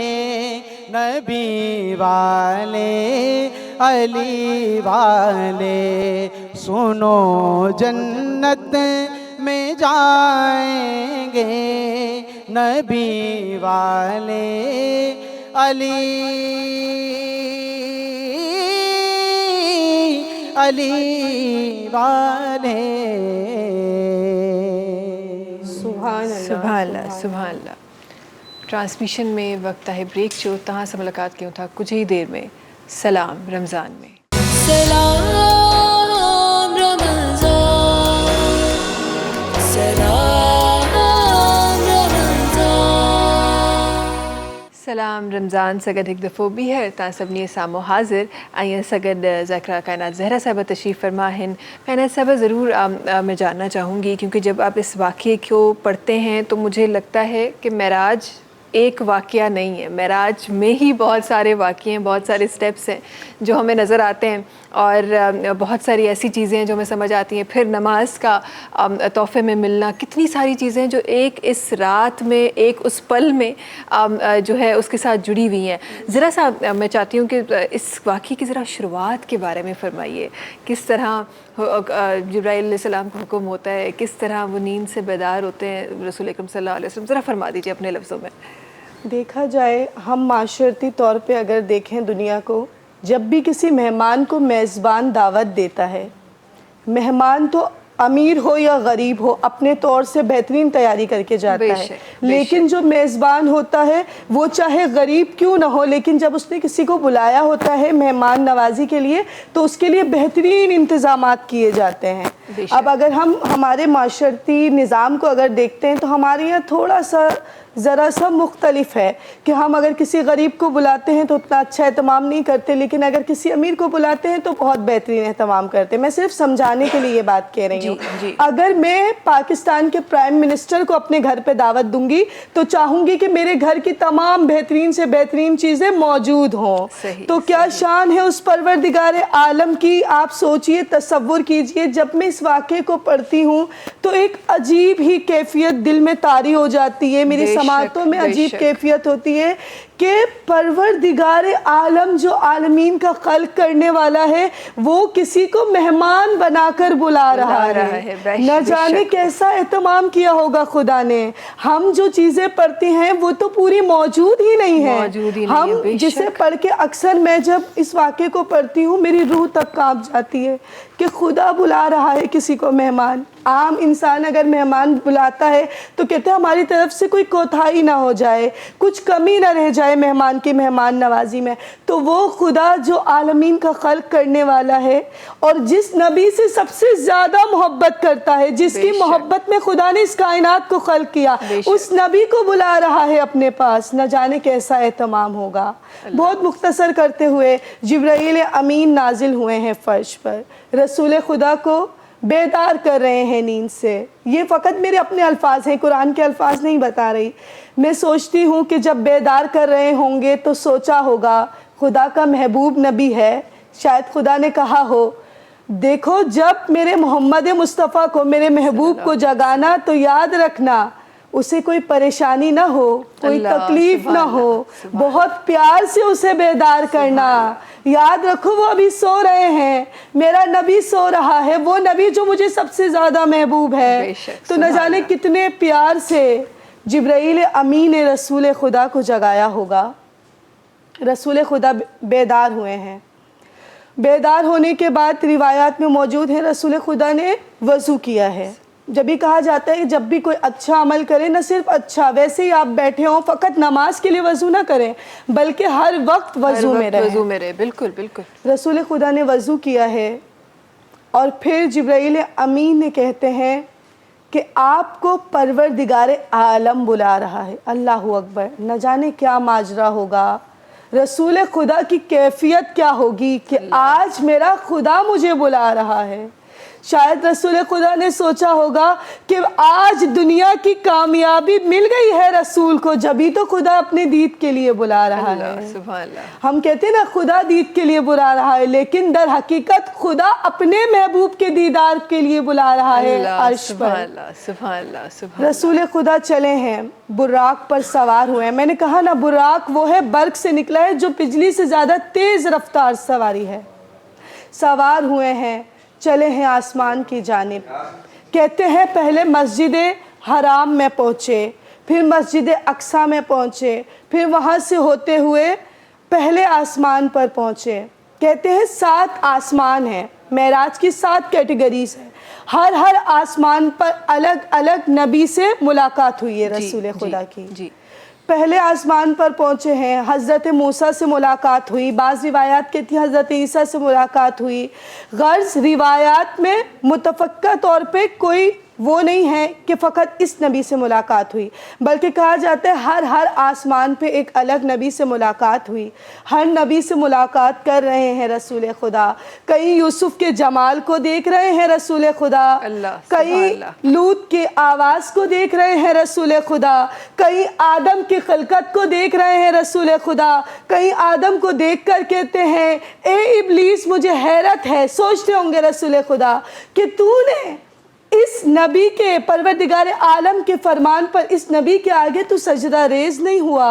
نبی والے علی والے سنو جنت میں جائیں گے نبی والے علی والے سبحان اللہ سبحان اللہ. ٹرانسمیشن میں وقت ہے بریک جو تہاں سے ملاقات کیوں تھا کچھ ہی دیر میں سلام رمضان میں. سلام رمضان سلام رمضان سلام رمضان سگد ایک دفعہ بھی ہے تا سبنی سامو حاضر آئین سگد ذکرہ کائنات زہرہ صاحبہ تشریف فرما ہیں. کائنات صاحبہ ضرور میں جاننا چاہوں گی کیونکہ جب آپ اس واقعے کو پڑھتے ہیں تو مجھے لگتا ہے کہ معراج ایک واقعہ نہیں ہے، معراج میں ہی بہت سارے واقعے ہیں، بہت سارے سٹیپس ہیں جو ہمیں نظر آتے ہیں اور بہت ساری ایسی چیزیں ہیں جو ہمیں سمجھ آتی ہیں. پھر نماز کا تحفے میں ملنا، کتنی ساری چیزیں جو ایک اس رات میں ایک اس پل میں جو ہے اس کے ساتھ جڑی ہوئی ہیں. ذرا سا میں چاہتی ہوں کہ اس واقعے کی ذرا شروعات کے بارے میں فرمائیے. کس طرح جبرائیل علیہ السلام کو حکم ہوتا ہے، کس طرح وہ نیند سے بیدار ہوتے ہیں رسول اکرم صلی اللہ علیہ وسلم، ذرا فرما دیجیے اپنے لفظوں میں. دیکھا جائے ہم معاشرتی طور پہ اگر دیکھیں دنیا کو، جب بھی کسی مہمان کو میزبان دعوت دیتا ہے، مہمان تو امیر ہو یا غریب ہو اپنے طور سے بہترین تیاری کر کے جاتا ہے، لیکن جو میزبان ہوتا ہے وہ چاہے غریب کیوں نہ ہو، لیکن جب اس نے کسی کو بلایا ہوتا ہے مہمان نوازی کے لیے تو اس کے لیے بہترین انتظامات کیے جاتے ہیں. اب اگر ہم ہمارے معاشرتی نظام کو اگر دیکھتے ہیں تو ہمارے یہاں تھوڑا سا ذرا سا مختلف ہے کہ ہم اگر کسی غریب کو بلاتے ہیں تو اتنا اچھا اہتمام نہیں کرتے، لیکن اگر کسی امیر کو بلاتے ہیں تو بہت بہترین اہتمام کرتے ہیں. میں صرف سمجھانے کے لیے یہ بات کہہ رہی ہوں. اگر میں پاکستان کے پرائم منسٹر کو اپنے گھر پہ دعوت دوں گی تو چاہوں گی کہ میرے گھر کی تمام بہترین سے بہترین چیزیں موجود ہوں. تو کیا شان ہے اس پروردگار عالم کی. آپ سوچئے، تصور کیجئے، جب میں اس واقعے کو پڑھتی ہوں تو ایک عجیب ہی کیفیت دل میں طاری ہو جاتی ہے، میری سماعتوں میں عجیب کیفیت ہوتی ہے کہ پروردگار عالم جو عالمین کا خلق کرنے والا ہے وہ کسی کو مہمان بنا کر بلا رہا ہے. نہ جانے کیسا اہتمام کیا ہوگا خدا نے. ہم جو چیزیں پڑھتے ہیں وہ تو پوری موجود ہی نہیں ہے. ہم جسے پڑھ کے اکثر میں جب اس واقعے کو پڑھتی ہوں میری روح تک کانپ جاتی ہے کہ خدا بلا رہا ہے کسی کو مہمان. عام انسان اگر مہمان بلاتا ہے تو کہتے ہیں ہماری طرف سے کوئی کوتاہی نہ ہو جائے، کچھ کمی نہ رہ जाए मेहमान की मेहमान नवाजी में। तो वो खुदा जो आलमीन का खल्क करने वाला है और जिस नबी से सबसे ज़्यादा मोहब्बत करता है, जिसकी मोहब्बत में खुदा ने इस कायनात को खल्क किया, उस नबी को बुला रहा है अपने पास, न जाने कैसा एहतमाम होगा। बहुत मुख्तसर करते हुए, जिब्राईल अमीन नाजिल हुए हैं फ़र्श पर, रसूल खुदा को बेदार कर रहे हैं नींद से। ये फ़कत मेरे अपने अल्फाज हैं, कुरान के अल्फाज नहीं बता रही। मैं सोचती हूँ कि जब बेदार कर रहे होंगे तो सोचा होगा खुदा का महबूब नबी है, शायद खुदा ने कहा हो देखो जब मेरे मोहम्मद मुस्तफ़ा को, मेरे महबूब को जगाना तो याद रखना उसे कोई परेशानी ना हो, कोई तकलीफ ना हो, बहुत प्यार से उसे बेदार करना। याद रखो वो अभी सो रहे हैं, मेरा नबी सो रहा है, वो नबी जो मुझे सबसे ज़्यादा महबूब है। तो न जाने कितने प्यार से जिब्राईल अमीन ने रसूल खुदा को जगाया होगा। रसूल खुदा बेदार हुए हैं। बेदार होने के बाद रिवायात में मौजूद है रसूल खुदा ने वज़ू किया है। जब भी कहा जाता है कि जब भी कोई अच्छा अमल करे, न सिर्फ अच्छा, वैसे ही आप बैठे हों फ़कत नमाज के लिए वज़ू ना करें बल्कि हर वक्त वज़ू में रहें। बिल्कुल बिल्कुल। रसूल खुदा ने वज़ू किया है और फिर जिब्राईल अमीन ने कहते हैं कि आपको परवरदिगार आलम बुला रहा है। अल्लाह अकबर। न जाने क्या माजरा होगा, रसूल खुदा की कैफियत क्या होगी कि आज मेरा खुदा मुझे बुला रहा है। शायद रसूल खुदा ने सोचा होगा कि आज दुनिया की कामयाबी मिल गई है रसूल को, जभी तो खुदा अपने दीद के लिए बुला रहा है। सुभान अल्लाह। हम कहते हैं ना खुदा दीद के लिए बुला रहा है, लेकिन दर हकीकत खुदा अपने महबूब के दीदार के लिए बुला रहा है अर्श पर। रसूल खुदा चले हैं, बुर्राक पर सवार हुए हैं। मैंने कहा ना बुर्राक वो है बर्क से निकला है जो बिजली से ज़्यादा तेज़ रफ्तार सवारी है। सवार हुए हैं, चले हैं आसमान की जानिब। कहते हैं पहले मस्जिद हराम में पहुँचे, फिर मस्जिद अक्सा में पहुँचे, फिर वहाँ से होते हुए पहले आसमान पर पहुँचे। कहते हैं 7 आसमान हैं, मेराज की 7 कैटेगरीज हैं। हर आसमान पर अलग अलग नबी से मुलाकात हुई है रसूल खुदा की। पहले आसमान पर पहुँचे हैं, हज़रत मूसा से मुलाकात हुई, बाज़ रिवायात कहती हैं हज़रत ईसा से मुलाकात हुई। गर्ज़ रिवायात में मुतफ़क्का तौर पे कोई वो नहीं है कि फ़कत इस नबी से मुलाकात हुई, बल्कि कहा जाता है हर आसमान पे एक अलग नबी से मुलाकात हुई। हर नबी से मुलाकात कर रहे हैं रसूल खुदा। कई यूसुफ के जमाल को देख रहे हैं रसूल खुदा, कई लूत के आवाज़ को देख रहे हैं रसूल खुदा, कई आदम की खलकत को देख रहे हैं रसूल खुदा, कई आदम को देख कर कहते हैं ए इब्लीस मुझे हैरत है। सोचते होंगे रसूल खुदा कि तूने इस नबी के परवरदिगार आलम के फरमान पर इस नबी के आगे तू सजदा रेज नहीं हुआ।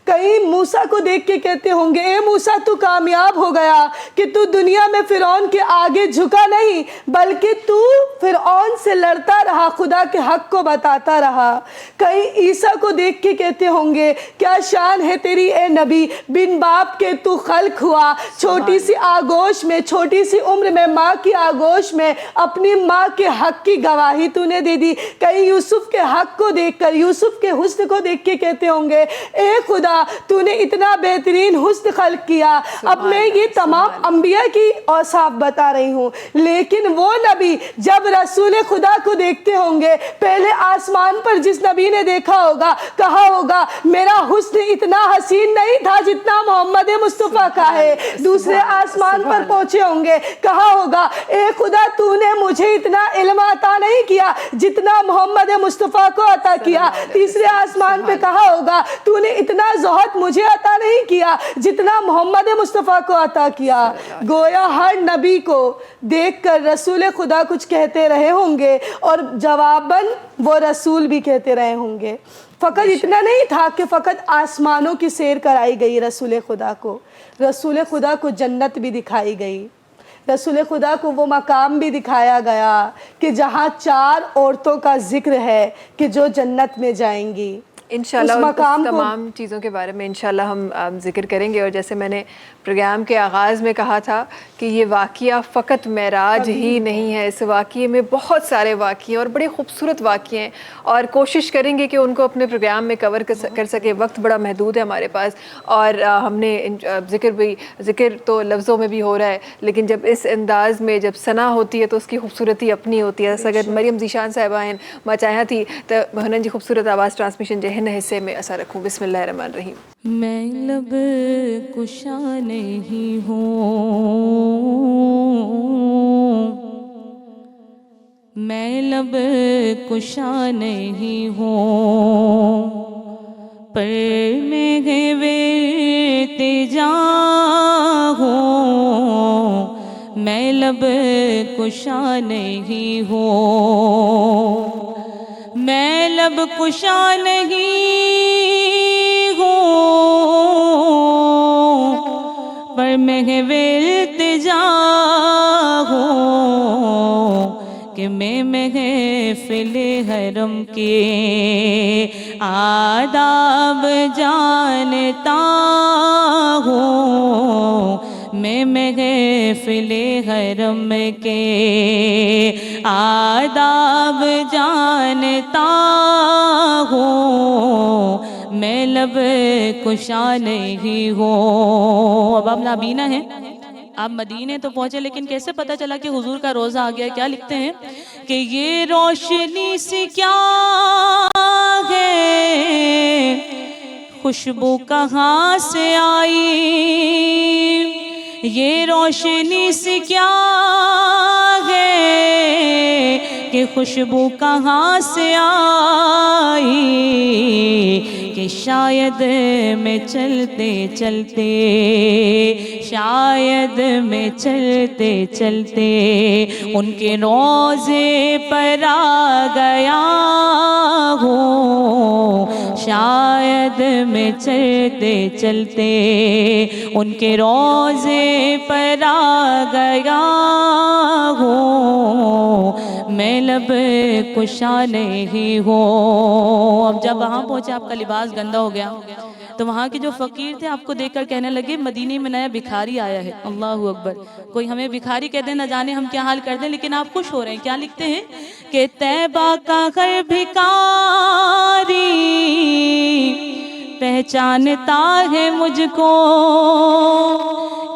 कई मूसा को देख के कहते होंगे ए मूसा तू कामयाब हो गया कि तू दुनिया में फिरौन के आगे झुका नहीं, बल्कि तू फिरौन से लड़ता रहा, खुदा के हक को बताता रहा। कई ईसा को देख के कहते होंगे क्या शान है तेरी ए नबी, बिन बाप के तू खल्क हुआ, छोटी सी आगोश में, छोटी सी उम्र में, माँ की आगोश में अपनी माँ के हक की गवाही तूने दे दी। कई यूसुफ के हक को देखकर, यूसुफ के हुस्न को देख के कहते होंगे ए खुदा तूने इतना बेहतरीन हुस्न खल्क किया। अब मैं ये तमाम अंबिया की औसाफ बता रही हूँ, लेकिन वो नबी जब रसूल खुदा को देखते होंगे, पहले आसमान पर जिस नबी ने देखा होगा कहा होगा मेरा हुस्न इतना हसीन नहीं था जितना मोहम्मद मुस्तफ़ा का है। दूसरे आसमान पर पहुंचे होंगे, कहा होगा ए खुदा तूने मुझे इतना इल्म अता नहीं किया जितना मोहम्मद मुस्तफ़ा को अता किया। तीसरे आसमान पे कहा होगा तूने इतना ज़ोहद मुझे अता नहीं किया जितना मोहम्मद मुस्तफ़ा को अता किया। गोया हर नबी को देखकर रसूल खुदा कुछ कहते रहे होंगे और जवाबन वो रसूल भी कहते रहे होंगे। फ़कत इतना नहीं था कि फ़कत आसमानों की सैर कराई गई रसूल खुदा को, रसूल खुदा को जन्नत भी दिखाई गई, रसूल खुदा को वो मकाम भी दिखाया गया कि जहाँ 4 औरतों का जिक्र है कि जो जन्नत में जाएंगी। انشاءاللہ اس اس مقام کو تمام چیزوں کے بارے میں انشاءاللہ ہم ذکر کریں گے. اور جیسے میں نے پروگرام کے آغاز میں کہا تھا کہ یہ واقعہ فقط معراج ہی نہیں ہے, اس واقعے میں بہت سارے واقعے اور بڑے خوبصورت واقعے ہیں, اور کوشش کریں گے کہ ان کو اپنے پروگرام میں کور کر سکے. وقت بڑا محدود ہے ہمارے پاس, اور ہم نے ذکر تو لفظوں میں بھی ہو رہا ہے, لیکن جب اس انداز میں جب ثنا ہوتی ہے تو اس کی خوبصورتی اپنی ہوتی ہے. اگر مریم ذیشان صاحبہ ہیں ما چاہیا تھی تو ہنن جی خوبصورت آواز ٹرانسمیشن جو ہن حصے میں اثر رکھوں. بسم اللہ الرحمن الرحیم. میں لب کشا نہیں ہوں, میں لب کشا نہیں ہوں, پر میں التجا ہوں. میں لب کشا نہیں ہوں, میں لب کشا نہیں پر محو التجا ہوں کہ میں محفل حرم کے آداب جانتا ہوں. میں محفل حرم کے آداب جانتا ہوں, میں لب کشا نہیں ہوں. اب آپ نابینا ہیں, آپ مدینے تو پہنچے, لیکن کیسے پتہ چلا کہ حضور کا روزہ آ گیا؟ کیا لکھتے ہیں کہ یہ روشنی سی کیا ہے, خوشبو کہاں سے آئی, یہ روشنی سی کیا ہے کہ خوشبو کہاں سے آئی, کہ شاید میں چلتے چلتے, شاید میں چلتے چلتے ان کے روضے پر آ گیا ہوں. شاید میں چلتے چلتے ان کے روضے پر آ گیا ہوں. میں لب کشا نہیں ہوں. اب جب وہاں پہنچے آپ کا لباس گندا ہو گیا تو وہاں کے جو فقیر تھے آپ کو دیکھ کر کہنے لگے مدینے میں نیا بھکاری آیا ہے. اللہ اکبر. کوئی ہمیں بھکاری کہہ دے نہ جانے ہم کیا حال کر دیں, لیکن آپ خوش ہو رہے ہیں. کیا لکھتے ہیں کہ طیبہ کا گھر بھکاری پہچانتا ہے مجھ کو,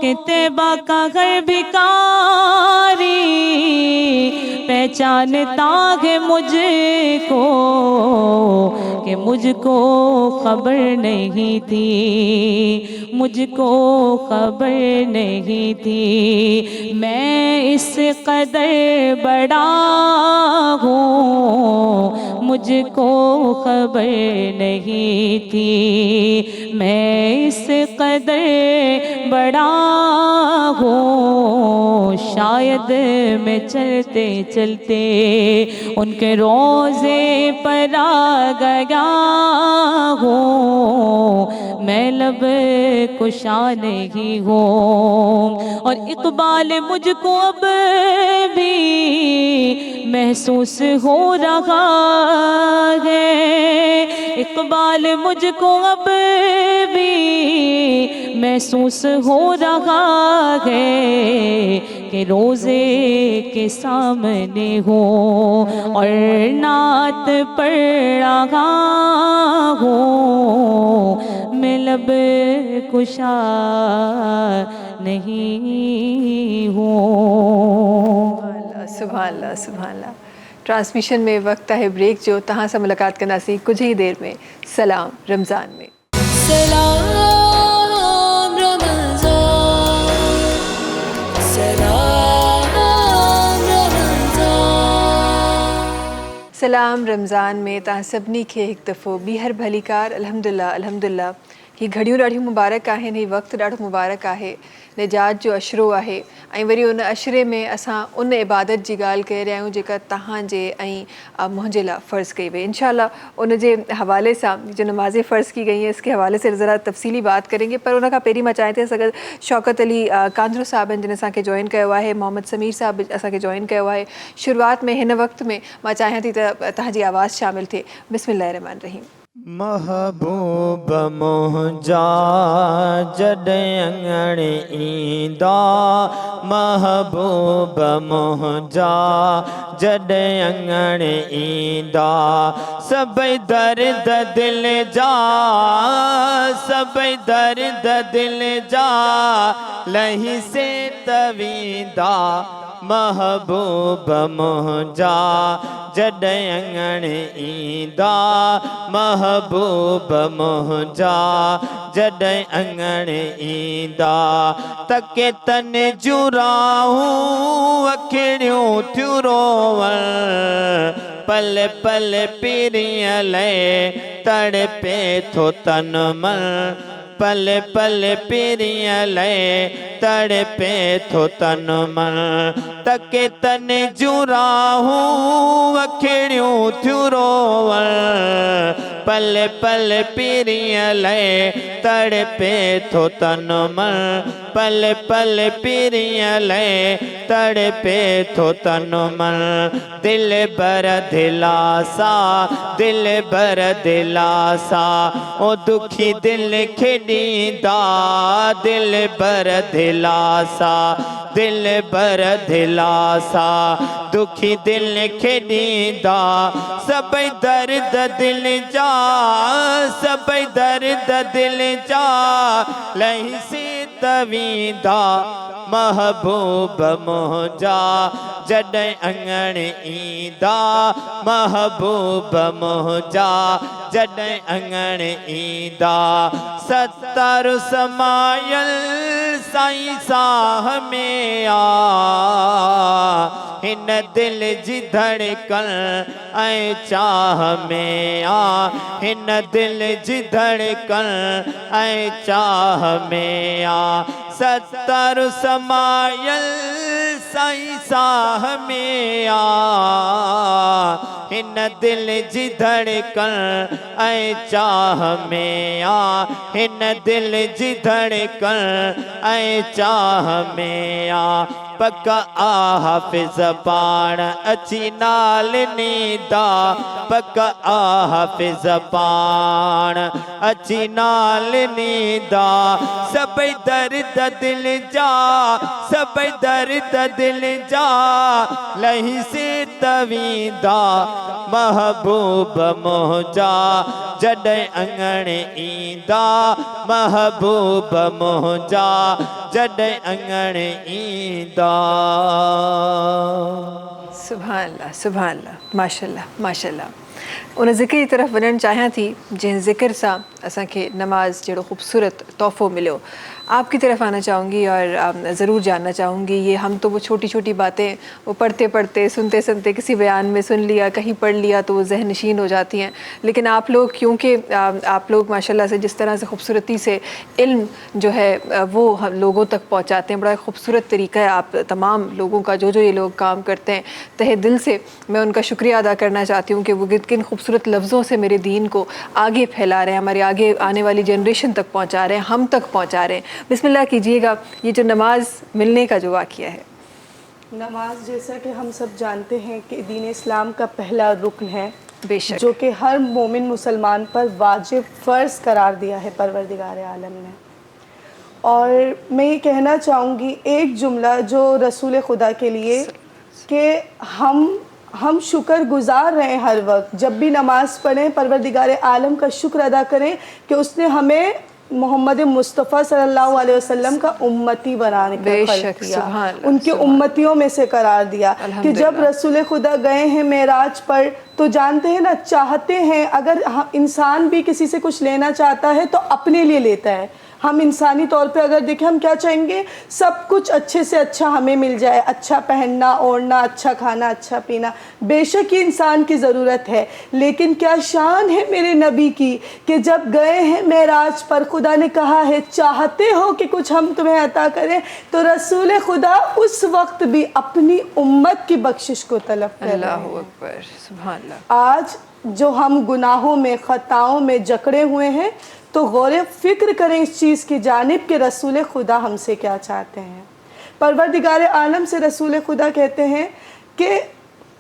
کہ طیبہ کا گھر بھکاری پہچانتا ہے مجھ کو, کہ مجھ کو خبر نہیں تھی, مجھ کو خبر نہیں تھی. میں اس قدر بڑا ہوں, مجھ کو خبر نہیں تھی. میں اس قدر بڑا ہوں, شاید میں چلتے چلتے ان کے روضے پر آ گیا ہوں. میں لب کشا نہیں ہوں. اور اقبال مجھ کو اب بھی محسوس ہو رہا ہے, اقبال مجھ کو اب بھی محسوس ہو رہا ہے کہ روزے کے سامنے ہوں اور نعت پڑھ رہا ہوں. میں لب کشا نہیں ہوں. سبحان اللہ سبحان اللہ. ٹرانسمیشن میں وقت ہے بریک, جو تہاں سے ملاقات کرنا سی کچھ ہی دیر میں. سلام رمضان میں. سلام رمضان, سلام رمضان. سلام رمضان میں تاں سبنی کے ایک دفعہ بیہر بھلی کار. الحمدللہ الحمدللہ. یہ گھڑیوں ॾाढियूं मुबारक आहिनि, हीउ वक़्तु ॾाढो मुबारक आहे. निजात जो अशरो आहे, ऐं वरी उन अशरे में असां उन इबादत जी ॻाल्हि करे रहिया आहियूं जेका तव्हांजे ऐं मुंहिंजे लाइ फ़र्ज़ु कई वई. इंशाअल्लाह उन जे हवाले सां जो नमाज़ें फ़र्ज़ की गई हैं इसके हवाले से ज़रा तफ़सीली बात करेंगे. पर उन खां पहिरीं मां चाहियां थी असां शौकत अली कांधरो साहिब जिन असांखे जॉइन कयो आहे, मोहम्मद समीर साहिब असांखे जॉइन कयो आहे. शुरूआत में हिन वक़्त में मां चाहियां थी त तव्हांजी आवाज़ शामिल थिए. बिस्मिल्लाहिर्रहमानिर्रहीम. महबूब मुंहिंजा जॾहिं अङण ईंदा, महबूब मुंहिंजा जॾहिं अङण ईंदा, सभई दर्द दिल जा, सभई दर्द दिल जा लही से तवींदा, महबूब मुंहिंजा जॾहिं अङण ईंदा, महबूब मुंहिंजा जॾहिं अङण ईंदा, तके तन जूं राहूं अखिड़ियूं थियूं रोवण, पल पल पीरीअ लाइ तड़पे थो तन मन, पल पल पीरीअ लाइ तड़पे थो तन मन, तके तन जूं राहूं अखिड़ियूं थियूं रोवण, पल पल पीरीअ लाइ तड़पे थो तन मन, पल पल पीरीअ लाइ तड़पे थो तन मन, दिल बर दिलासा, दिल बर दिलासा ओ दुखी दिल खे ॾींदा, दिल बर दिलासा, दिल बर दिलासा दुखी दिल खे ॾींदा, सभई दर्द दिल जा, सभई दर्द दिल जा लही से तवींदा, महबूब मुंहिंजा जॾहिं अङण ईंदा, महबूब मुंहिंजा जॾहिं अङण ईंदा, सतर समायल साईं साह में आ, हिन दिल जी धड़कन ऐं चाह में आ, हिन दिल जी धड़कन ऐं चाह में आ, सतर समायल साईं साह में आ, हिन दिल जी धड़कन ऐं चाह में आ, हिन दिल जी धड़कन ऐं चाह में आ, पक आ हाफ़िज़ पाण अची नाल नींदा, पक आ हाफ़िज़ पाण अची नाल नींदा, सभई दर्द दिल जा, सभई दर्द दिल जा लही से तवींदा, महबूब मुंहिंजा जॾहिं अङण ईंदा, महबूब मुंहिंजा जॾहिं अङण ईंदा। सुभान अल्लाह, सुभान अल्लाह, माशाल्लाह माशाल्लाह। उन ज़िक्र जी तरफ़ वञणु चाहियां थी जंहिं ज़िक्र सां असांखे नमाज जहिड़ो ख़ूबसूरत तोहफ़ो मिलियो। आपकी तरफ आना चाहूँगी और ज़रूर जानना चाहूँगी, ये हम तो वो छोटी छोटी बातें वो पढ़ते पढ़ते सुनते सुनते किसी बयान में सुन लिया, कहीं पढ़ लिया तो वो ज़हन नशीन हो जाती हैं, लेकिन आप लोग क्योंकि आप लोग माशाल्लाह से जिस तरह से खूबसूरती से इल्म जो है वो लोगों तक पहुँचाते हैं, बड़ा खूबसूरत तरीका है आप तमाम लोगों का, जो ये लोग काम करते हैं तहे दिल से मैं उनका शुक्रिया अदा करना चाहती हूँ कि वो किन खूबसूरत लफ्ज़ों से मेरे दीन को आगे फैला रहे हैं, हमारे आगे आने वाली जनरेशन तक पहुँचा रहे हैं, हम तक पहुँचा रहे हैं। बिस्मिल्लाह कीजिएगा, ये जो नमाज मिलने का जो वाक़या है। नमाज जैसा कि हम सब जानते हैं कि दीन इस्लाम का पहला रुकन है, बेशक, जो कि हर मोमिन मुसलमान पर वाजिब फ़र्ज़ करार दिया है परवरदिगार आलम ने। और मैं ये कहना चाहूँगी एक जुमला जो रसूल खुदा के लिए कि हम शुक्र गुज़ार रहे हैं, हर वक्त जब भी नमाज़ पढ़ें परवरदिगार आलम का शुक्र अदा करें कि उसने हमें मोहम्मद मुस्तफ़ा सल्लल्लाहु अलैहि वसल्लम का उम्मती बनाने का खल्क़ किया, उनके उम्मतियों में से करार दिया कि जब रसूल खुदा गए हैं मेराज पर तो जानते हैं ना, चाहते हैं अगर इंसान भी किसी से कुछ लेना चाहता है तो अपने लिए लेता है। हम इंसानी तौर पे अगर देखें हम क्या चाहेंगे, सब कुछ अच्छे से अच्छा हमें मिल जाए, अच्छा पहनना ओढ़ना, अच्छा खाना, अच्छा पीना, बेशक ये इंसान की ज़रूरत है, लेकिन क्या शान है मेरे नबी की कि जब गए हैं मेराज पर खुदा ने कहा है चाहते हो कि कुछ हम तुम्हें अता करें, तो रसूल खुदा उस वक्त भी अपनी उम्मत की बख्शिश को तलब कर रहे हैं। अल्लाहु अकबर, सुभान अल्लाह। आज जो हम गुनाहों में ख़ताओं में जकड़े हुए हैं तो गौर फिक्र करें इस चीज़ की जानिब कि रसूल खुदा हमसे क्या चाहते हैं। परवरदिगार आलम से रसूल खुदा कहते हैं कि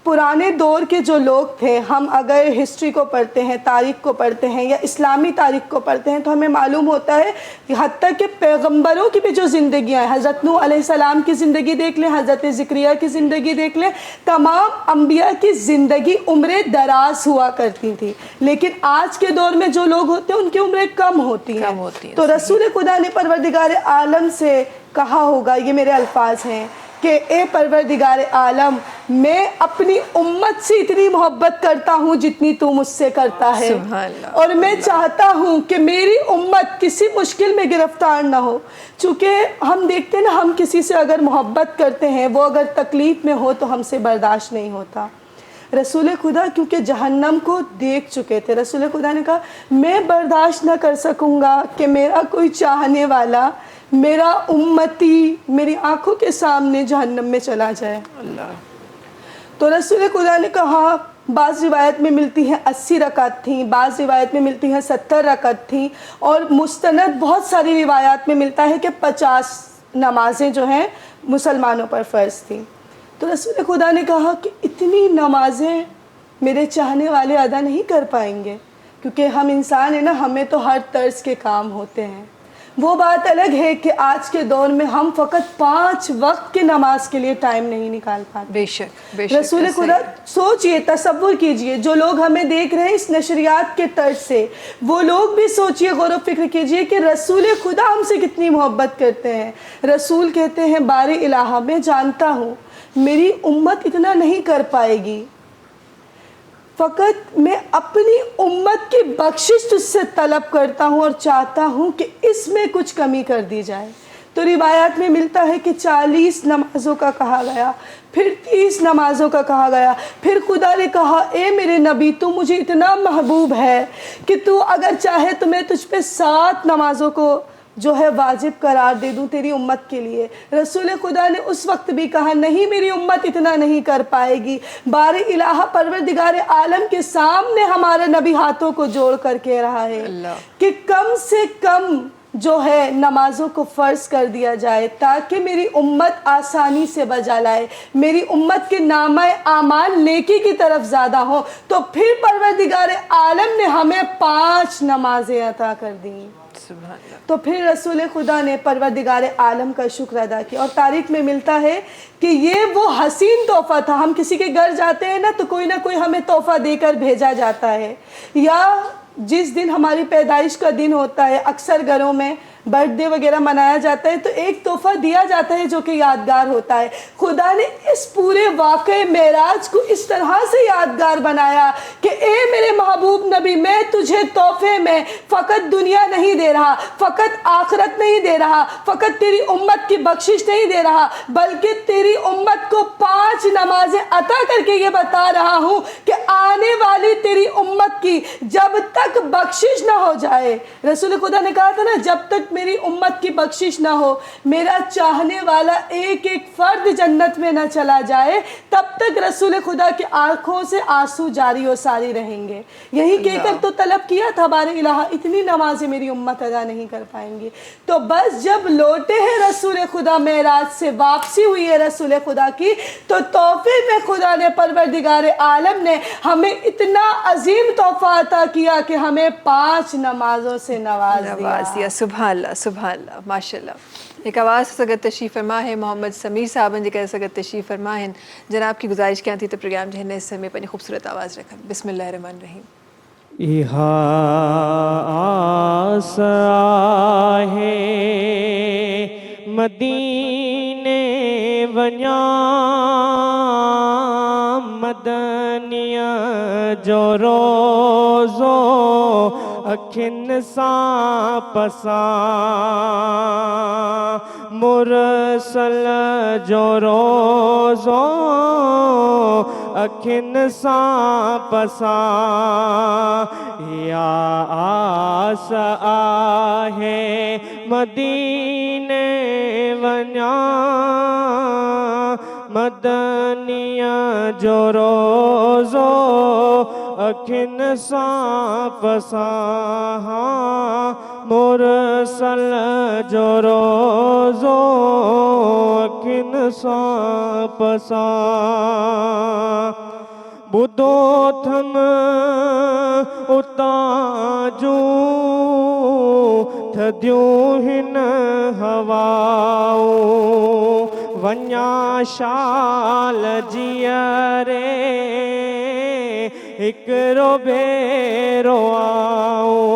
पुराने दौर के जो लोग थे, हम अगर हिस्ट्री को पढ़ते हैं, तारीख को पढ़ते हैं या इस्लामी तारीख को पढ़ते हैं, तो हमें मालूम होता है कि हत्ता कि पैगंबरों की भी जो ज़िंदगियाँ हैं, हज़रत नूह अलैहिस्सलाम की ज़िंदगी देख लें, हज़रत ज़िक्रिया की ज़िंदगी देख लें, तमाम अंबिया की ज़िंदगी उम्रें दराज हुआ करती थी। लेकिन आज के दौर में जो लोग होते हैं उनकी उम्रें कम होती हैं। तो रसूल खुदा ने परवरदिगार आलम से कहा होगा, ये मेरे अल्फाज हैं कि ए परवरदिगार आलम, मैं अपनी उम्मत से इतनी मोहब्बत करता हूँ जितनी तू मुझसे करता है, और मैं चाहता हूँ कि मेरी उम्मत किसी मुश्किल में गिरफ्तार ना हो। चूँकि हम देखते हैं ना, हम किसी से अगर मोहब्बत करते हैं, वो अगर तकलीफ़ में हो तो हमसे बर्दाश्त नहीं होता। रसूल खुदा क्योंकि जहन्नम को देख चुके थे, रसूल खुदा ने कहा मैं बर्दाश्त ना कर सकूँगा कि मेरा कोई चाहने वाला, मेरा उम्मती मेरी आंखों के सामने जहन्नम में चला जाए। अल्लाह। तो रसूल खुदा ने कहा, बाज़ रिवायत में मिलती हैं 80 रकात थी, बाज़ रिवायत में मिलती हैं 70 रकात थी, और मुस्तनद बहुत सारी रिवायात में मिलता है कि 50 नमाज़ें जो हैं मुसलमानों पर फ़र्ज़ थी। तो रसूल खुदा ने कहा कि इतनी नमाज़ें मेरे चाहने वाले अदा नहीं कर पाएंगे, क्योंकि हम इंसान हैं ना, हमें तो हर तर्ज के काम होते हैं। वो बात अलग है कि आज के दौर में हम फ़कत 5 वक्त की नमाज के लिए टाइम नहीं निकाल पाते। बेशक रसूल खुदा, सोचिए, तसव्वुर कीजिए, जो लोग हमें देख रहे हैं इस नशरियात के तर्ज से, वो लोग भी सोचिए, गौर व फिक्र कीजिए कि रसूल खुदा हमसे कितनी मोहब्बत करते हैं। रसूल कहते हैं, बारी इलाहा, मैं जानता हूँ मेरी उम्मत इतना नहीं कर पाएगी, फ़कत मैं अपनी उम्मत की बख्शिश तुझसे तलब करता हूँ और चाहता हूँ कि इसमें कुछ कमी कर दी जाए। तो रिवायात में मिलता है कि 40 नमाज़ों का कहा गया, फिर 30 नमाज़ों का कहा गया, फिर खुदा ने कहा, ए मेरे नबी, तू मुझे इतना महबूब है कि तू अगर चाहे तो मैं तुझ पे 7 नमाज़ों को जो है वाजिब करार दे दूं तेरी उम्मत के लिए। रसूल खुदा ने उस वक्त भी कहा, नहीं मेरी उम्मत इतना नहीं कर पाएगी। बारी इलाहा परवरदिगार आलम के सामने हमारे नबी हाथों को जोड़ कर कह रहा है कि कम से कम जो है नमाजों को फ़र्ज कर दिया जाए, ताकि मेरी उम्मत आसानी से बजा लाए, मेरी उम्मत के नामाए आमाल नेकी की तरफ ज़्यादा हो। तो फिर परवरदिगार आलम ने हमें 5 नमाजें अता कर दी। तो फिर रसूल खुदा ने परवरदिगार आलम का शुक्र अदा किया। और तारीख में मिलता है कि ये वो हसीन तोहफ़ा था। हम किसी के घर जाते हैं ना, तो कोई ना कोई हमें तोहफ़ा देकर भेजा जाता है, या जिस दिन हमारी पैदाइश का दिन होता है, अक्सर घरों में बर्थडे वगैरह मनाया जाता है, तो एक तोहफ़ा दिया जाता है जो कि यादगार होता है। खुदा ने इस पूरे वाक़े मेराज को इस तरह से यादगार बनाया कि ए मेरे महबूब नबी, मैं तुझे तोहफ़े में फ़कत दुनिया नहीं दे रहा, फ़कत आखिरत नहीं दे रहा, फ़कत तेरी उम्मत की बख्शिश नहीं दे रहा, बल्कि तेरी उम्मत को 5 नमाजें अता करके ये बता रहा हूँ कि आने वाली तेरी उम्मत की जब तक बख्शिश ना हो जाए, रसूल खुदा ने कहा था ना, जब तक मेरी उम्मत की बख्शिश ना हो, मेरा चाहने वाला एक एक फर्द जन्नत में ना चला जाए, तब तक रसूल खुदा की आंखों से आंसू जारी और सारी रहेंगे। यही कहकर तो तलब किया था, बारे इलाहा, इतनी नमाजें मेरी उम्मत अदा नहीं कर पाएंगी। तो बस जब लौटे हैं रसूल खुदा, मेराज से वापसी हुई है रसूल खुदा की, तो तोहफे में खुदा ने, परवरदिगार आलम ने हमें इतना अजीम तोहफा अता किया कि हमें 5 नमाजों से नवाज दिया। सुभान अल्लाह, सुभान अल्लाह, माशाल्लाह। एक आवाज़ सगत तशरीफ़ फरमा है मोहम्मद समीर साहबन जी का सगत तशरीफ़ फरमा है। जनाब की गुजारिश क्या थी तो प्रोग्राम जो है इस समय अपनी खूबसूरत आवाज़ रखा। बिस्मिल्लाहिर्रहमानिर्रहीम। इहा आसा है मदीने वञा मदनिया जो रोज़ो अखिन सां पसा मुरसल जो रोज़ो अखिन सां पसा या आस आहे मदीने वञा मदनिया जो रोज़ो अखिन सां पसा मुरसल जो रोज़ो अखिन सां पसा ॿुधो थम उतां जूं थदियूं हिन हवाऊं वञा शाल जीअरे हिकिड़ो भेरो आऊं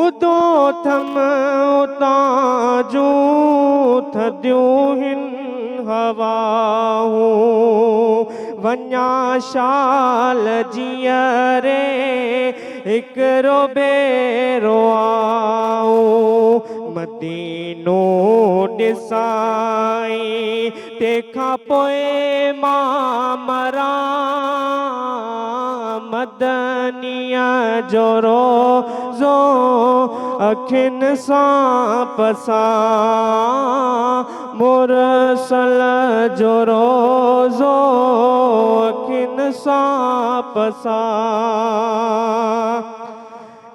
ॿुधो थम उतां जूं थदियूं हिन हवाऊं वञा शाल जीअरे हिकिड़ो भेरो आऊं मदीनो ॾिसाई तंहिंखां पोइ मां मरां मदनीअ जो रोज़ो अखियुनि सां पसां मुरसल जो रोज़ो अखियुनि सां पसां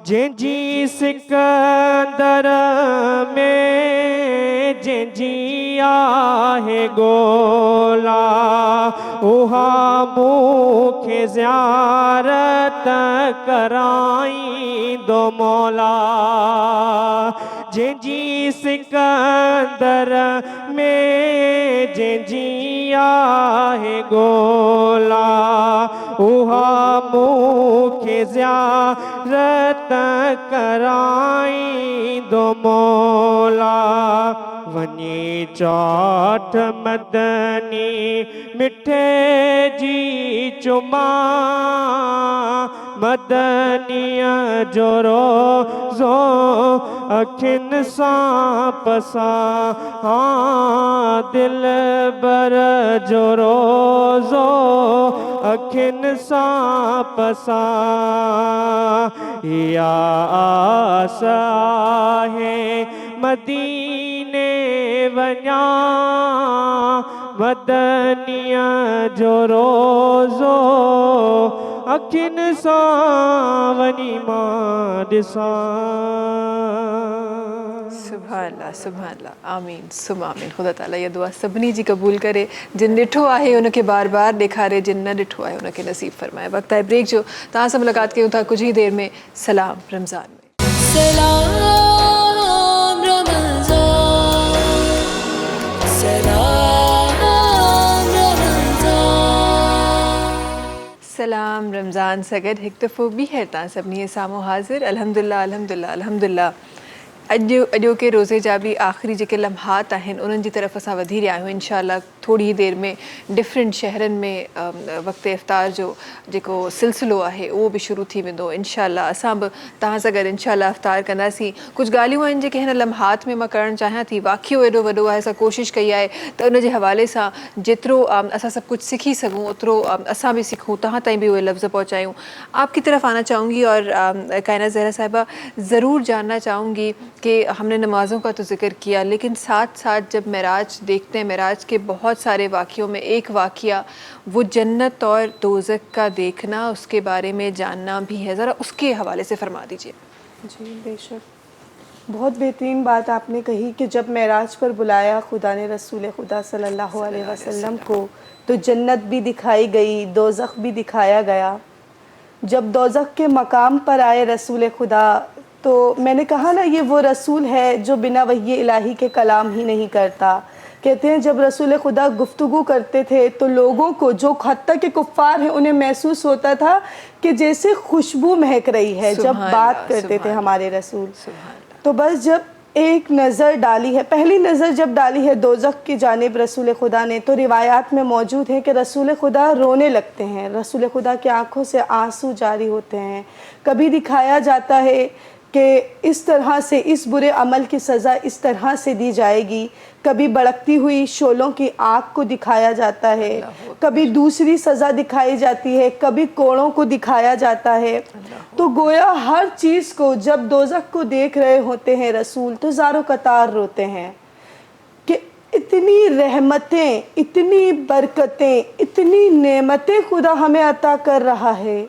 जंहिंजी सिकंदर में जंहिंजी आहे गोला उहा मूंखे ज़ियारत कराईंदो मौला जंहिंजी सिकंदर में जंहिंजी आहे गोला उहा मूंखे ज़ियारत कराईंदो मौला वञी चौठ मदनी मिठे जी चुमा मदनीअ जो रोज़ो अखियुनि सां पसां दिल बर जो रोज़ो अखियुनि सां पसां या आस आहे मदीने वञा मदनीअ जो रोज़ो अखियुनि सां वञी मां ॾिसां सुभान अल्लाह आमीन सुम आमीन ख़ुदा ताला इहा दुआ सभिनी जी क़बूल करे जिन ॾिठो आहे उनखे बार बार ॾेखारे जिन न ॾिठो आहे उनखे नसीब फरमाए वक़्तु आहे ब्रेक जो तव्हां सां मुलाक़ात कयूं था कुझु ई देरि में सलाम रमज़ान में सलाम रमज़ान सलाम रमज़ान सलाम रमज़ान सां गॾु हिकु दफ़ो ॿीहर तव्हां सभिनी जे साम्हूं हाज़िर अल्हम्दुलिल्लाह अॼोके रोज़े जा बि आख़िरी जेके लम्हात आहिनि उन्हनि जी तरफ़ असां वधी रहिया आहियूं इंशाअल्लाह थोरी ई देरि में डिफरेंट शहरनि में वक़्तु इफ़्तार जो जेको सिलसिलो आहे उहो बि शुरू थी वेंदो इंशाअल्लाह असां बि तव्हां सां गॾु इंशाअल्लाह इफ़्तार कंदासीं कुझु ॻाल्हियूं आहिनि जेके हिन लम्हात में मां करणु चाहियां थी वाक़ियो एॾो वॾो आहे असां कोशिशि कई आहे त उन जे हवाले सां जेतिरो असां सभु कुझु सिखी सघूं ओतिरो असां बि सिखूं तव्हां ताईं बि उहे लफ़्ज़ पहुचायूं आपकी तरफ आना चाहूँगी और कायनात ज़हरा साहिबा ज़रूर जानना चाहूँगी कि हमने नमाज़ों का तो ज़िक्र किया लेकिन साथ साथ जब मेराज देखते हैं मेराज के बहुत सारे वाक़ियों में एक वाक़या वो जन्नत और दोज़ख का देखना उसके बारे में जानना भी है ज़रा उसके हवाले से फरमा दीजिए जी बेशक बहुत बेहतरीन बात आपने कही कि जब मेराज पर बुलाया खुदा ने रसूल खुदा सल्लल्लाहु अलैहि वसल्लम को तो जन्नत भी दिखाई गई दोज़ख भी दिखाया गया जब दोज़ख के मकाम पर आए रसूल खुदा तो मैंने कहा ना ये वो रसूल है जो बिना वही इलाही के कलाम ही नहीं करता कहते हैं जब रसूल खुदा गुफ्तगू करते थे तो लोगों को जो हत्ता के कुफ़ार हैं उन्हें महसूस होता था कि जैसे खुशबू महक रही है जब बात करते थे हमारे रसूल तो बस जब एक नज़र डाली है पहली नज़र जब डाली है दोज़ख की जानिब रसूल खुदा ने तो रिवायात में मौजूद है कि रसूल खुदा रोने लगते हैं रसूल खुदा की आँखों से आंसू जारी होते हैं कभी दिखाया जाता है कि इस तरह से इस बुरे अमल की सज़ा इस तरह से दी जाएगी कभी भड़कती हुई शोलों की आग को दिखाया जाता है कभी दूसरी सज़ा दिखाई जाती है कभी कोड़ों को दिखाया जाता है तो गोया हर चीज़ को जब दोज़ख को देख रहे होते हैं रसूल तो ज़ारो कतार रोते हैं कि इतनी रहमतें इतनी बरकतें इतनी नेमतें खुदा हमें अता कर रहा है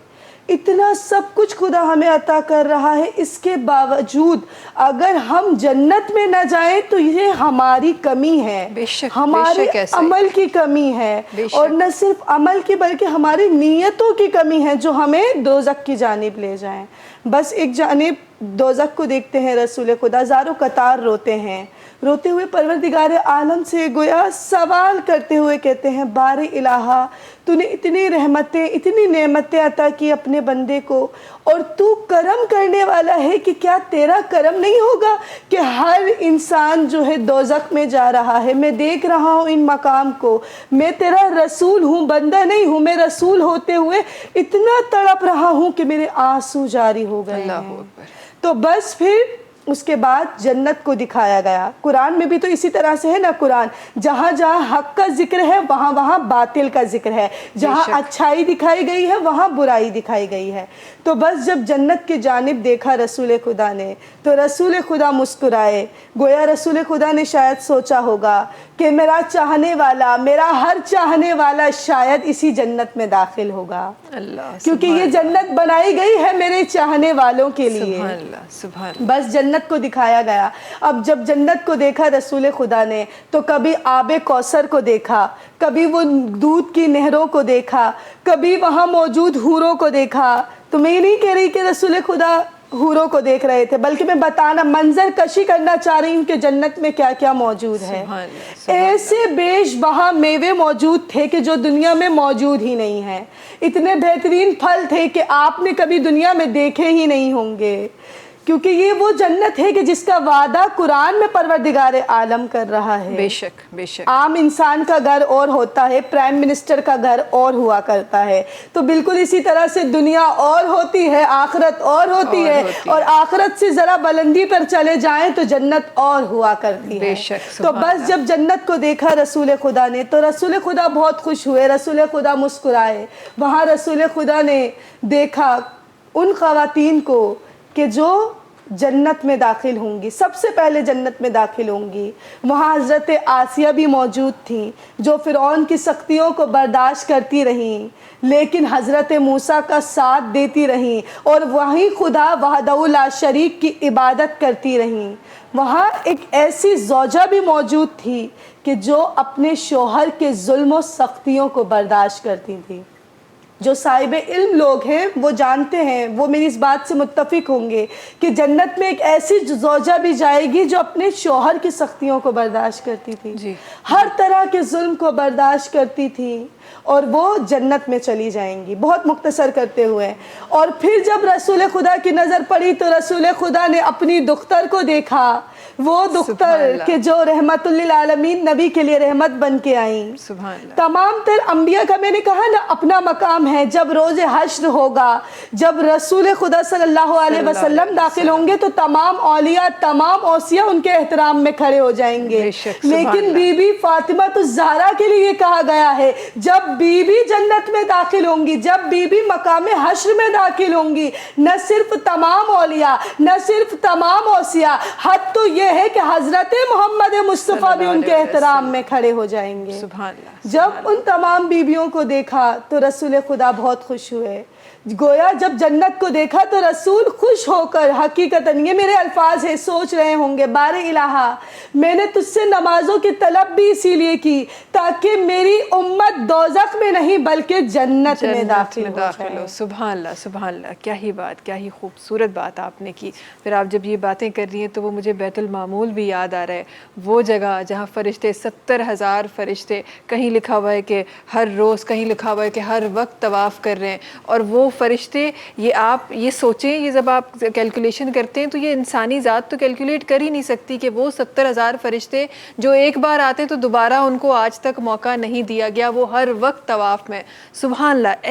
اتنا سب کچھ خدا ہمیں عطا کر رہا ہے، اس کے باوجود اگر ہم جنت میں نہ جائیں تو یہ ہماری کمی ہے، بے شک، ہمارے بے شک ایسا ہی۔ عمل کی کمی ہے، بے شک۔ اور نہ صرف عمل کی بلکہ ہماری نیتوں کی کمی ہے جو ہمیں دوزخ کی جانب لے جائیں۔ بس ایک جانب دوزخ کو دیکھتے ہیں رسول خدا زارو قطار روتے ہیں، روتے ہوئے پروردگار عالم سے گویا سوال کرتے ہوئے کہتے ہیں بار الہا تو نے اتنی رحمتیں اتنی نعمتیں عطا کی اپنے بندے کو، اور تو کرم کرنے والا ہے کہ کیا تیرا کرم نہیں ہوگا کہ ہر انسان جو ہے دوزخ میں جا رہا ہے؟ میں دیکھ رہا ہوں ان مقام کو، میں تیرا رسول ہوں، بندہ نہیں ہوں، میں رسول ہوتے ہوئے اتنا تڑپ رہا ہوں کہ میرے آنسو جاری ہو گئے اللہ ہیں۔ اکبر۔ تو بس پھر اس کے بعد جنت کو دکھایا گیا۔ قرآن میں بھی تو اسی طرح سے ہے نا، قرآن جہاں جہاں حق کا ذکر ہے وہاں وہاں باطل کا ذکر ہے، جہاں اچھائی دکھائی گئی ہے وہاں برائی دکھائی گئی ہے۔ تو بس جب جنت کی جانب دیکھا رسول خدا نے تو رسول خدا مسکرائے، گویا رسول خدا نے شاید سوچا ہوگا کہ میرا چاہنے والا، میرا ہر چاہنے والا شاید اسی جنت میں داخل ہوگا، اللہ، کیونکہ یہ جنت بنائی گئی ہے میرے چاہنے والوں کے لیے۔ سبحان اللہ، سبحان اللہ۔ بس جنت کو دکھایا گیا۔ اب جب جنت کو دیکھا رسول خدا نے تو کبھی آب کوثر کو دیکھا، کبھی وہ دودھ کی نہروں کو دیکھا، کبھی وہاں موجود حوروں کو دیکھا۔ تو میں یہ نہیں کہہ رہی کہ رسول خدا حوروں کو دیکھ رہے تھے، بلکہ میں بتانا، منظر کشی کرنا چاہ رہی ہوں کہ جنت میں کیا کیا موجود ہے۔ سبحان اللہ، سبحان ایسے بیش بہا میوے موجود تھے کہ جو دنیا میں موجود ہی نہیں ہیں، اتنے بہترین پھل تھے کہ آپ نے کبھی دنیا میں دیکھے ہی نہیں ہوں گے، کیونکہ یہ وہ جنت ہے کہ جس کا وعدہ قرآن میں پروردگار عالم کر رہا ہے۔ بے شک، بے شک۔ عام انسان کا گھر اور ہوتا ہے، پرائم منسٹر کا گھر اور ہوا کرتا ہے، تو بالکل اسی طرح سے دنیا اور ہوتی ہے، آخرت اور ہوتی ہے، اور آخرت سے ذرا بلندی پر چلے جائیں تو جنت اور ہوا کرتی ہے۔ بے شک، تو سبحان بس جب جنت کو دیکھا رسول خدا نے تو رسول خدا بہت خوش ہوئے، رسول خدا مسکرائے۔ وہاں رسول خدا نے دیکھا ان خواتین کو کہ جو جنت میں داخل ہوں گی، سب سے پہلے جنت میں داخل ہوں گی۔ وہاں حضرت آسیہ بھی موجود تھیں جو فرعون کی سختیوں کو برداشت کرتی رہیں لیکن حضرت موسیٰ کا ساتھ دیتی رہیں، اور وہیں خدا وحدہ لا شریک کی عبادت کرتی رہیں۔ وہاں ایک ایسی زوجہ بھی موجود تھی کہ جو اپنے شوہر کے ظلم و سختیوں کو برداشت کرتی تھی۔ جو صاحب علم لوگ ہیں وہ جانتے ہیں، وہ میری اس بات سے متفق ہوں گے کہ جنت میں ایک ایسی زوجہ بھی جائے گی جو اپنے شوہر کی سختیوں کو برداشت کرتی تھی، جی، ہر طرح کے ظلم کو برداشت کرتی تھی، اور وہ جنت میں چلی جائیں گی۔ بہت مختصر کرتے ہوئے، اور پھر جب رسول خدا کی نظر پڑی تو رسول خدا نے اپنی دختر کو دیکھا، وہ دختر کہ جو رحمت للعالمین نبی کے لیے رحمت بن کے آئیں۔ سبحان اللہ۔ تمام تر انبیاء کا میں نے کہا نا اپنا مقام ہے، جب روز حشر ہوگا، جب رسول خدا صلی اللہ علیہ وسلم داخل ہوں گے تو تمام اولیاء، تمام اوصیاء ان کے احترام میں کھڑے ہو جائیں گے، لیکن بی بی فاطمہ الزہرا کے لیے یہ کہا گیا ہے جب بی بی جنت میں داخل ہوں گی، جب بی بی مقام حشر میں داخل ہوں گی، نہ صرف تمام اولیاء، نہ صرف تمام اوصیاء، حد تو یہ ہے کہ حضرت محمد مصطفیٰ بھی ان کے احترام میں کھڑے ہو جائیں گے۔ سبحان اللہ۔ جب ان تمام بیویوں کو دیکھا تو رسول خدا بہت خوش ہوئے، گویا جب جنت کو دیکھا تو رسول خوش ہو کر، حقیقتاً یہ میرے الفاظ ہیں، سوچ رہے ہوں گے بار الہا میں نے تجھ سے نمازوں کی طلب بھی اسی لیے کی تاکہ میری امت دوزخ میں نہیں بلکہ جنت میں داخل ہو۔ سبحان اللہ، سبحان اللہ، کیا ہی بات، کیا ہی خوبصورت بات آپ نے کی۔ پھر آپ جب یہ باتیں کر رہی ہیں تو وہ مجھے بیت المعمول بھی یاد آ رہا ہے، وہ جگہ جہاں فرشتے 70,000 فرشتے، کہیں لکھا ہوا ہے کہ ہر روز، کہیں لکھا ہوا ہے کہ ہر وقت طواف کر رہے ہیں، اور وہ فرشتے، یہ آپ یہ سوچیں، یہ جب آپ کیلکولیشن کرتے ہیں تو یہ انسانی ذات تو کیلکولیٹ کر ہی نہیں سکتی کہ وہ 70,000 فرشتے جو ایک بار آتے ہیں تو دوبارہ ان کو آج تک موقع نہیں دیا گیا، وہ ہر وقت طواف میں۔ سبحان اللہ،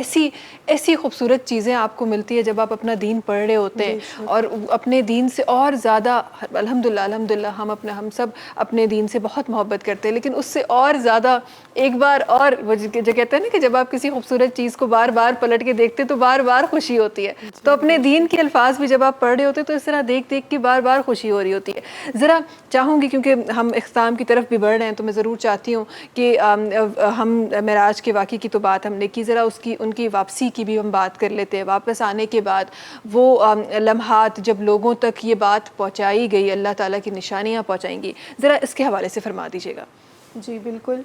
ایسی خوبصورت چیزیں آپ کو ملتی ہے جب آپ اپنا دین پڑھ رہے ہوتے ہیں، اور اپنے دین سے اور زیادہ الحمدللہ ہم سب اپنے دین سے بہت محبت کرتے ہیں، لیکن اس سے اور زیادہ ایک بار اور وہ جو کہتے ہیں نا کہ جب آپ کسی خوبصورت چیز کو بار بار پلٹ کے دیکھتے تو بار بار خوشی ہوتی ہے، تو اپنے دین کے الفاظ بھی جب آپ پڑھ رہے ہوتے تو اس طرح دیکھ کے بار بار خوشی ہو رہی ہوتی ہے۔ ذرا چاہوں گی کہ کیونکہ ہم اختتام کی طرف بھی بڑھ رہے ہیں تو میں ضرور چاہتی ہوں کہ ہم معراج کے واقعے کی تو بات ہم نے کی، ذرا ان کی واپسی کی بھی ہم بات کر لیتے ہیں. واپس آنے کے بعد وہ لمحات جب لوگوں تک یہ بات پہنچائی گئی، اللہ تعالیٰ کی نشانیاں پہنچائیں گی، ذرا اس کے حوالے سے فرما دیجیے گا. جی بالکل،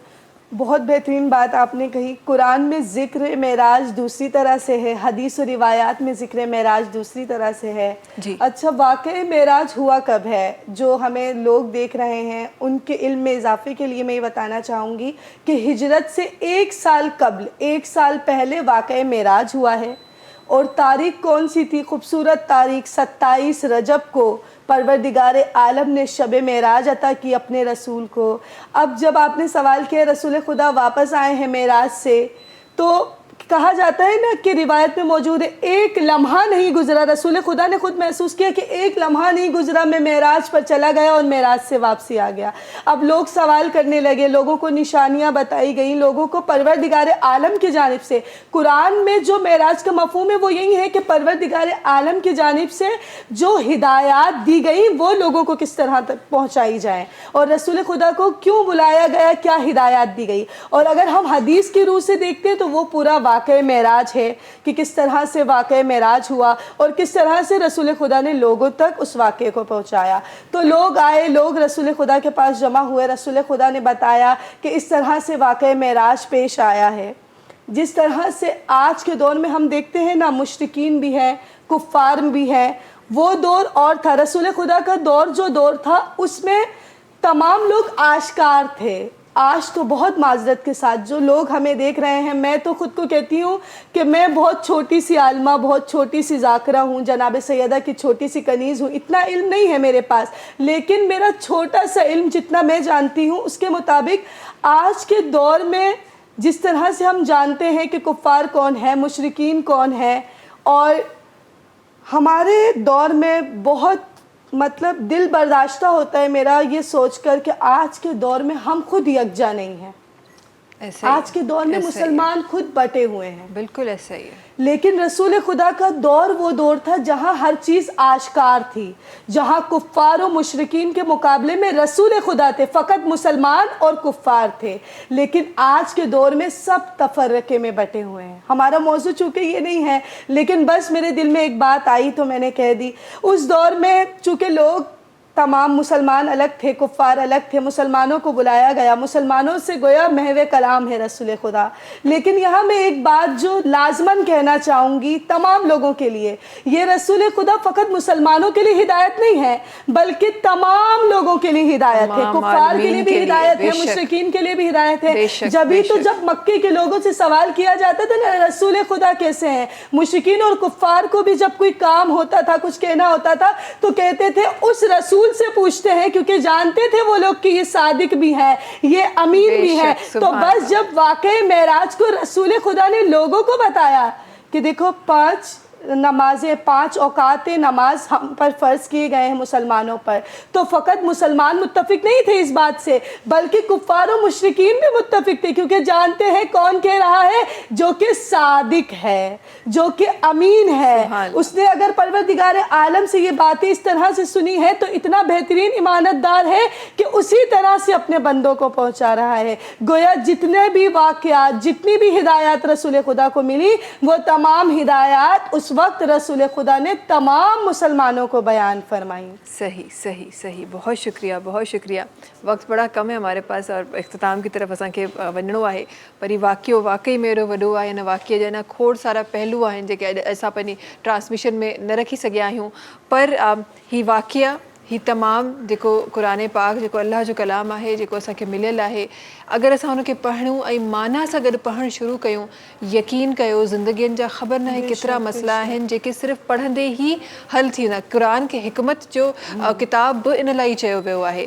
بہت بہترین بات آپ نے کہی. قرآن میں ذکر معراج دوسری طرح سے ہے، حدیث و روایات میں ذکر معراج دوسری طرح سے ہے. جی. اچھا، واقعی معراج ہوا کب ہے؟ جو ہمیں لوگ دیکھ رہے ہیں ان کے علم میں اضافے کے لیے میں یہ بتانا چاہوں گی کہ ہجرت سے 1 سال قبل، 1 سال پہلے واقعہ معراج ہوا ہے. اور تاریخ کون سی تھی؟ خوبصورت تاریخ 27 رجب کو پروردگار عالم نے شب معراج عطا کی اپنے رسول کو. اب جب آپ نے سوال کیا رسول خدا واپس آئے ہیں معراج سے، تو کہا جاتا ہے نا کہ روایت میں موجود ہے 1 لمحہ نہیں گزرا، رسول خدا نے خود محسوس کیا کہ 1 لمحہ نہیں گزرا، میں معراج پر چلا گیا اور معراج سے واپسی آ گیا. اب لوگ سوال کرنے لگے، لوگوں کو نشانیاں بتائی گئیں، لوگوں کو پروردگار عالم کی جانب سے. قرآن میں جو معراج کا مفہوم ہے وہ یہی ہے کہ پروردگار عالم کی جانب سے جو ہدایات دی گئیں وہ لوگوں کو کس طرح تک پہنچائی جائیں، اور رسول خدا کو کیوں بلایا گیا، کیا ہدایات دی گئی. اور اگر ہم حدیث کی روح سے دیکھتے ہیں تو وہ پورا واقعہ معراج ہے کہ کس طرح سے واقعہ معراج ہوا اور کس طرح سے رسول خدا نے لوگوں تک اس واقعے کو پہنچایا. تو لوگ آئے، لوگ رسول خدا کے پاس جمع ہوئے، رسول خدا نے بتایا کہ اس طرح سے واقعہ معراج پیش آیا ہے. جس طرح سے آج کے دور میں ہم دیکھتے ہیں نا، مشرکین بھی ہیں، کفار بھی ہیں، وہ دور اور تھا. رسول خدا کا دور جو دور تھا اس میں تمام لوگ آشکار تھے. آج تو بہت معذرت کے ساتھ جو لوگ ہمیں دیکھ رہے ہیں، میں تو خود کو کہتی ہوں کہ میں بہت چھوٹی سی عالمہ، بہت چھوٹی سی ذاکرہ ہوں، جناب سیدہ کی چھوٹی سی کنیز ہوں، اتنا علم نہیں ہے میرے پاس، لیکن میرا چھوٹا سا علم جتنا میں جانتی ہوں اس کے مطابق آج کے دور میں جس طرح سے ہم جانتے ہیں کہ کفار کون ہے، مشرکین کون ہے، اور ہمارے دور میں بہت مطلب دل برداشتہ ہوتا ہے میرا یہ سوچ کر کہ آج کے دور میں ہم خود یکجا نہیں ہیں. آج کے دور میں مسلمان خود بٹے ہوئے ہیں. بالکل ایسا ہی ہے. لیکن رسول خدا کا دور وہ دور تھا جہاں ہر چیز آشکار تھی، جہاں کفار و مشرکین کے مقابلے میں رسول خدا تھے، فقط مسلمان اور کفار تھے. لیکن آج کے دور میں سب تفرقے میں بٹے ہوئے ہیں. ہمارا موضوع چونکہ یہ نہیں ہے، لیکن بس میرے دل میں ایک بات آئی تو میں نے کہہ دی. اس دور میں چونکہ لوگ تمام مسلمان الگ تھے، کفار الگ تھے، مسلمانوں کو بلایا گیا، مسلمانوں سے گویا محو کلام ہے رسول خدا. لیکن یہاں میں ایک بات جو لازماً کہنا چاہوں گی تمام لوگوں کے لیے، یہ رسول خدا فقط مسلمانوں کے لیے ہدایت نہیں ہے بلکہ تمام لوگوں کے لیے ہدایت ہے. کفار کے لیے بھی ہدایت ہے، مشرکین کے لیے بھی ہدایت ہے. جب مکے کے لوگوں سے سوال کیا جاتا تھا نا رسول خدا کیسے ہیں، مشرکین اور کفار کو بھی جب کوئی کام ہوتا تھا، کچھ کہنا ہوتا تھا تو کہتے تھے اس رسول سے پوچھتے ہیں، کیونکہ جانتے تھے وہ لوگ کہ یہ صادق بھی ہے، یہ امین بھی ہے. تو بس جب واقعہ معراج کو رسول خدا نے لوگوں کو بتایا کہ دیکھو 5 نمازیں، 5 اوقات نماز ہم پر فرض کیے گئے ہیں مسلمانوں پر، تو فقط مسلمان متفق نہیں تھے اس بات سے بلکہ کفار و مشرکین بھی متفق تھے، کیونکہ جانتے ہیں کون کہہ رہا ہے، جو کہ صادق ہے، جو کہ امین ہے. اس نے اگر پروردگار عالم سے یہ باتیں اس طرح سے سنی ہے تو اتنا بہترین امانت دار ہے کہ اسی طرح سے اپنے بندوں کو پہنچا رہا ہے. گویا جتنے بھی واقعات، جتنی بھی ہدایات رسول خدا کو ملی، وہ تمام ہدایات اس وقت رسول خدا نے تمام مسلمانوں کو بیان فرمائی. صحیح. بہت شکریہ، بہت شکریہ. وقت بڑا کم ہے ہمارے پاس اور اختتام کی طرف اساں کے ونڑو ہے، پر یہ واقعی میرو وڈو ہے، واقعہ جو ہے نا کھوڑ سارا پہلو ہیں جو کہ ایسا اپنی ٹرانسمیشن میں نہ رکھی سگیا ہوں، پر ہی واقعہ ہی تمام جو قرآن پاک جو اللہ جو کلام ہے جو اساں کے ملیل ہے، اگر اساں ان کے پڑھوں اے مانا سے اگر پڑھن شروع کیوں، یقین کیو زندگی جا خبر نہ ہے کترا مسئلہ ہیں جو کہ صرف پڑھندے ہی حل تھی نا. قرآن کے حکمت جو کتاب ان لائی چیو ویو ہے.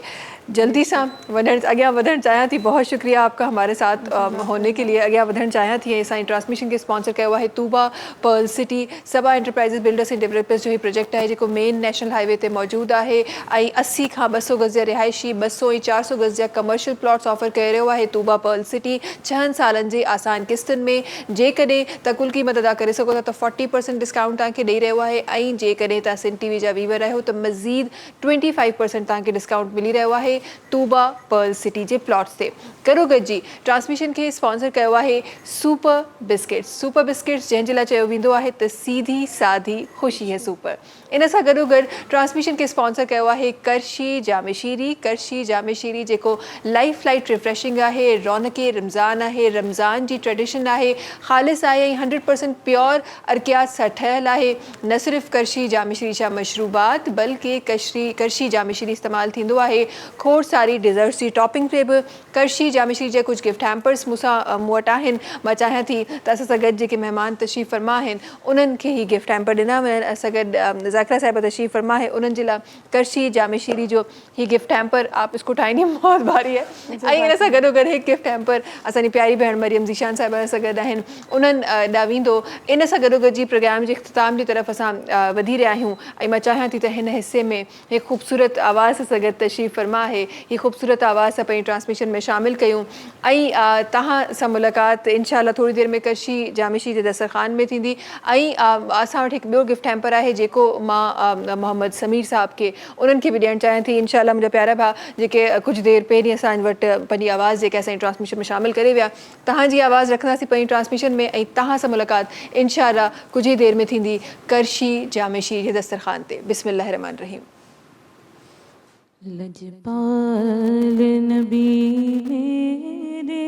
جلدی سا اگیا ودھن چاہیے تھی. بہت شکریہ آپ کا ہمارے ساتھ ہونے کے لیے. اگیا ودھن چاہیے تھی سائیں ٹرانسمیشن کے اسپانسر کیا ہوا ہے Tooba pearl city Saba enterprises builders and developers جو ہی پروجیکٹ ہے جو مین نیشنل ہائی وے تے موجود ہے. 80 کھاں 200 گز رہائشی 200 400 گز کمرشل پلاٹس آفر کر رہا ہے طوبہ پرل سٹی 6 سالن جی آسان قسطن میں. جے کدیں تکل قیمت ادا کرے سکو تو 40% ڈسکاؤنٹ تاکہ ڈی رہا ہے. جے کدیں تا سن ٹی وی جا ویور رہو تو مزید 25% تاکہ ڈسکاؤنٹ ملی رہا ہے. आहे तूबा पर्ल सिटी जे प्लॉट्स ते करो गॾु जी ट्रांसमिशन खे स्पॉन्सर कयो आहे सुपर बिस्किट्स जंहिंजे लाइ चयो वेंदो आहे त सीधी सादी ख़ुशी है सुपर। इन सां गॾोगॾु ट्रांसमिशन खे स्पॉन्सर कयो आहे करशी जामे शीरी जेको लाइफ लाइट रिफ्रेशिंग आहे, रौनक रमज़ान आहे, रमज़ान जी ट्रेडिशन आहे, ख़ालिस आहे ऐं 100% प्योर अर्कियात सां ठहियलु आहे। न सिर्फ़ु करशी जामे शीरी जा मशरूबात बल्कि करशी जामे शीरी इस्तेमालु थींदो आहे खोड़ सारी डिज़र्ट्स जी टॉपिंग ते बि। करशी जामे शीरी जा कुझु गिफ्ट हैम्पर्स मूं वटि आहिनि। मां चाहियां थी त असां सां गॾु जेके महिमान तशरीफ़ फरमा आहिनि उन्हनि खे ई गिफ्ट हैम्पर ॾिना वञनि। असां गॾु ज़ाकिरा साहिबा तशरीफ़ फरमा है, उन्हनि जे लाइ करशी जामे शीरी जो ही गिफ्ट हैम्पर आप इसको ठाहींदी बहुत भारी है। ऐं इन सां गॾोगॾु हिकु गिफ्ट हैम्पर असांजी प्यारी भेण मरियम ज़ीशान साहिबा सां गॾु आहिनि, उन्हनि ॾांहुं वेंदो। इन सां गॾोगॾु जी प्रोग्राम जे इख़्तिताम जी तरफ़ असां वधी रहिया आहियूं ऐं मां चाहियां थी त हिन हिसे में हिकु ख़ूबसूरत आवाज़ सां गॾु तशरीफ़ फरमा आहे। हीअ ख़ूबसूरत आवाज़ सां पंहिंजी ट्रांसमिशन में शामिलु कयूं ऐं तव्हां सां मुलाक़ात इंशाअल्लाह थोरी देरि में करशी जामे शीरी जे दस्तरख़ान में थींदी। ऐं असां वटि हिकु ॿियो गिफ्ट हैम्पर आहे जेको मां मोहम्मद समीर साहब खे उन्हनि खे बि ॾियणु चाहियां थी। इंशाअल्लाह मुंहिंजा प्यारा भाउ जेके कुझु देरि पहिरीं असां वटि पंहिंजी आवाज़ जेके असांजी ट्रांसमिशन में शामिलु करे विया, तव्हांजी आवाज़ रखंदासीं पंहिंजी ट्रांसमिशन में ऐं तव्हां सां मुलाक़ात इंशाअल्लाह कुझु ई देरि में थींदी करशी जामे शीरी जे दस्तरख़ान ते। बिस्मिल्लाह रहमान रहीम। लजपाल नबी मेरे,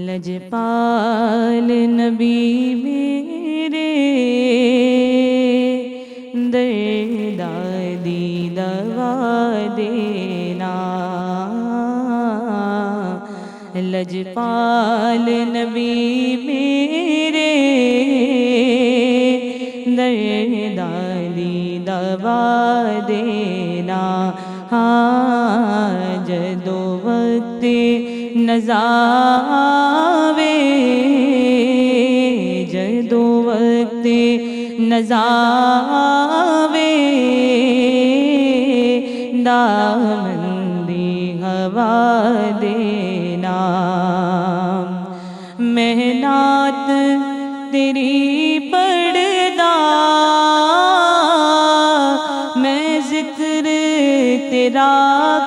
लजपाल नबी मेरे, दर्दादी दवा देना। लजपाल नबी मेरे, दर्दादी दवा देना। हाँ जदो वक्त नज़ावे, जदो वक्त नज़ावे, दामंदी हवा देना। मेहनत तेरी पड़दा, मैं जिक्र तेरा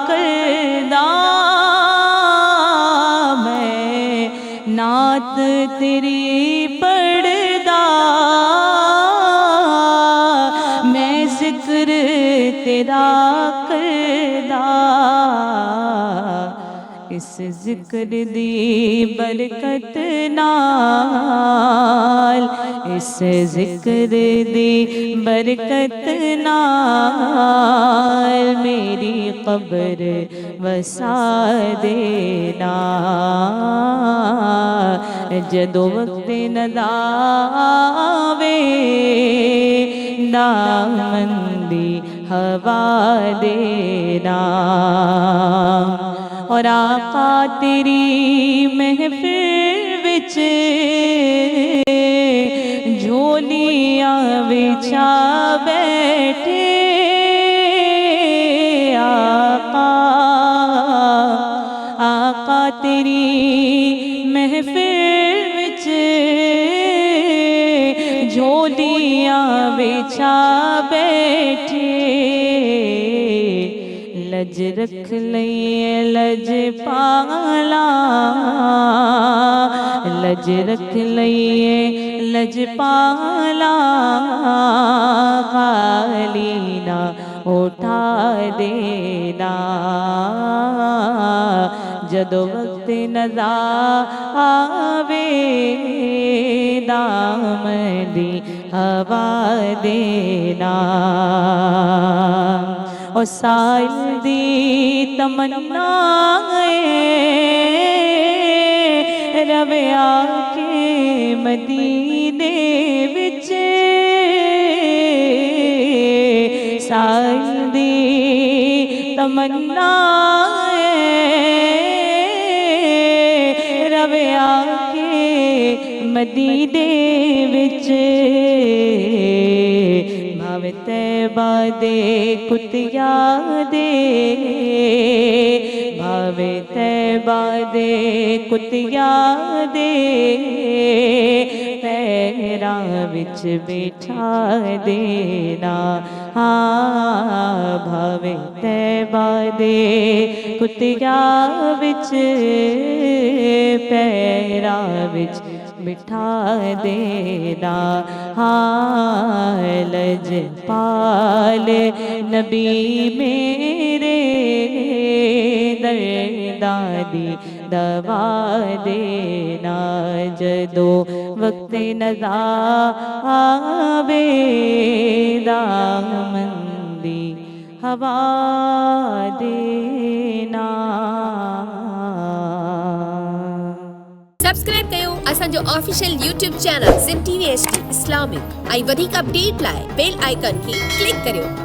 करदा। मैं नात तेरी पड़दा, मैं जिक्र तेरा करदा। इस जिक्र दी बरकत नाल, इस जिक्र दी बरकत नाल मेरी कब्र वसा देना। जदों वक्त नदावे, दामंदी हवा देना। और आका तेरी महफिल विच झोलियां बिछा बैठे। आका तेरी महफिल विच झोलियां बिछा बैठे। लज रख लइए लज पाला, लज रख लइए लज पाला। खाली ना उठा देना। जदों वक्त नज़ावे, दामंदी हवा देना। और साल दी तमन्ना रवे आके मदीने विच। साल दी तमन्ना रवे आके मदीने विच। भावे तैबा दे कुतिया दे, भावे तैबा दे कुतिया दे। पैरां विच बिठा देना हाँ भावे तैबा दे कुतिया विच पैरां विच बिठा देना हाँ लजपाल नबी मेरे दर्दादी दवा देना जदो वक्त नज़ा आवे दामंदी हवा देना। सब्सक्राइब कयो असांजो official YouTube channel SIM TV HD Islamic ऐं वधीक अपडेट लाइ बेल आइकन खे क्लिक करियो।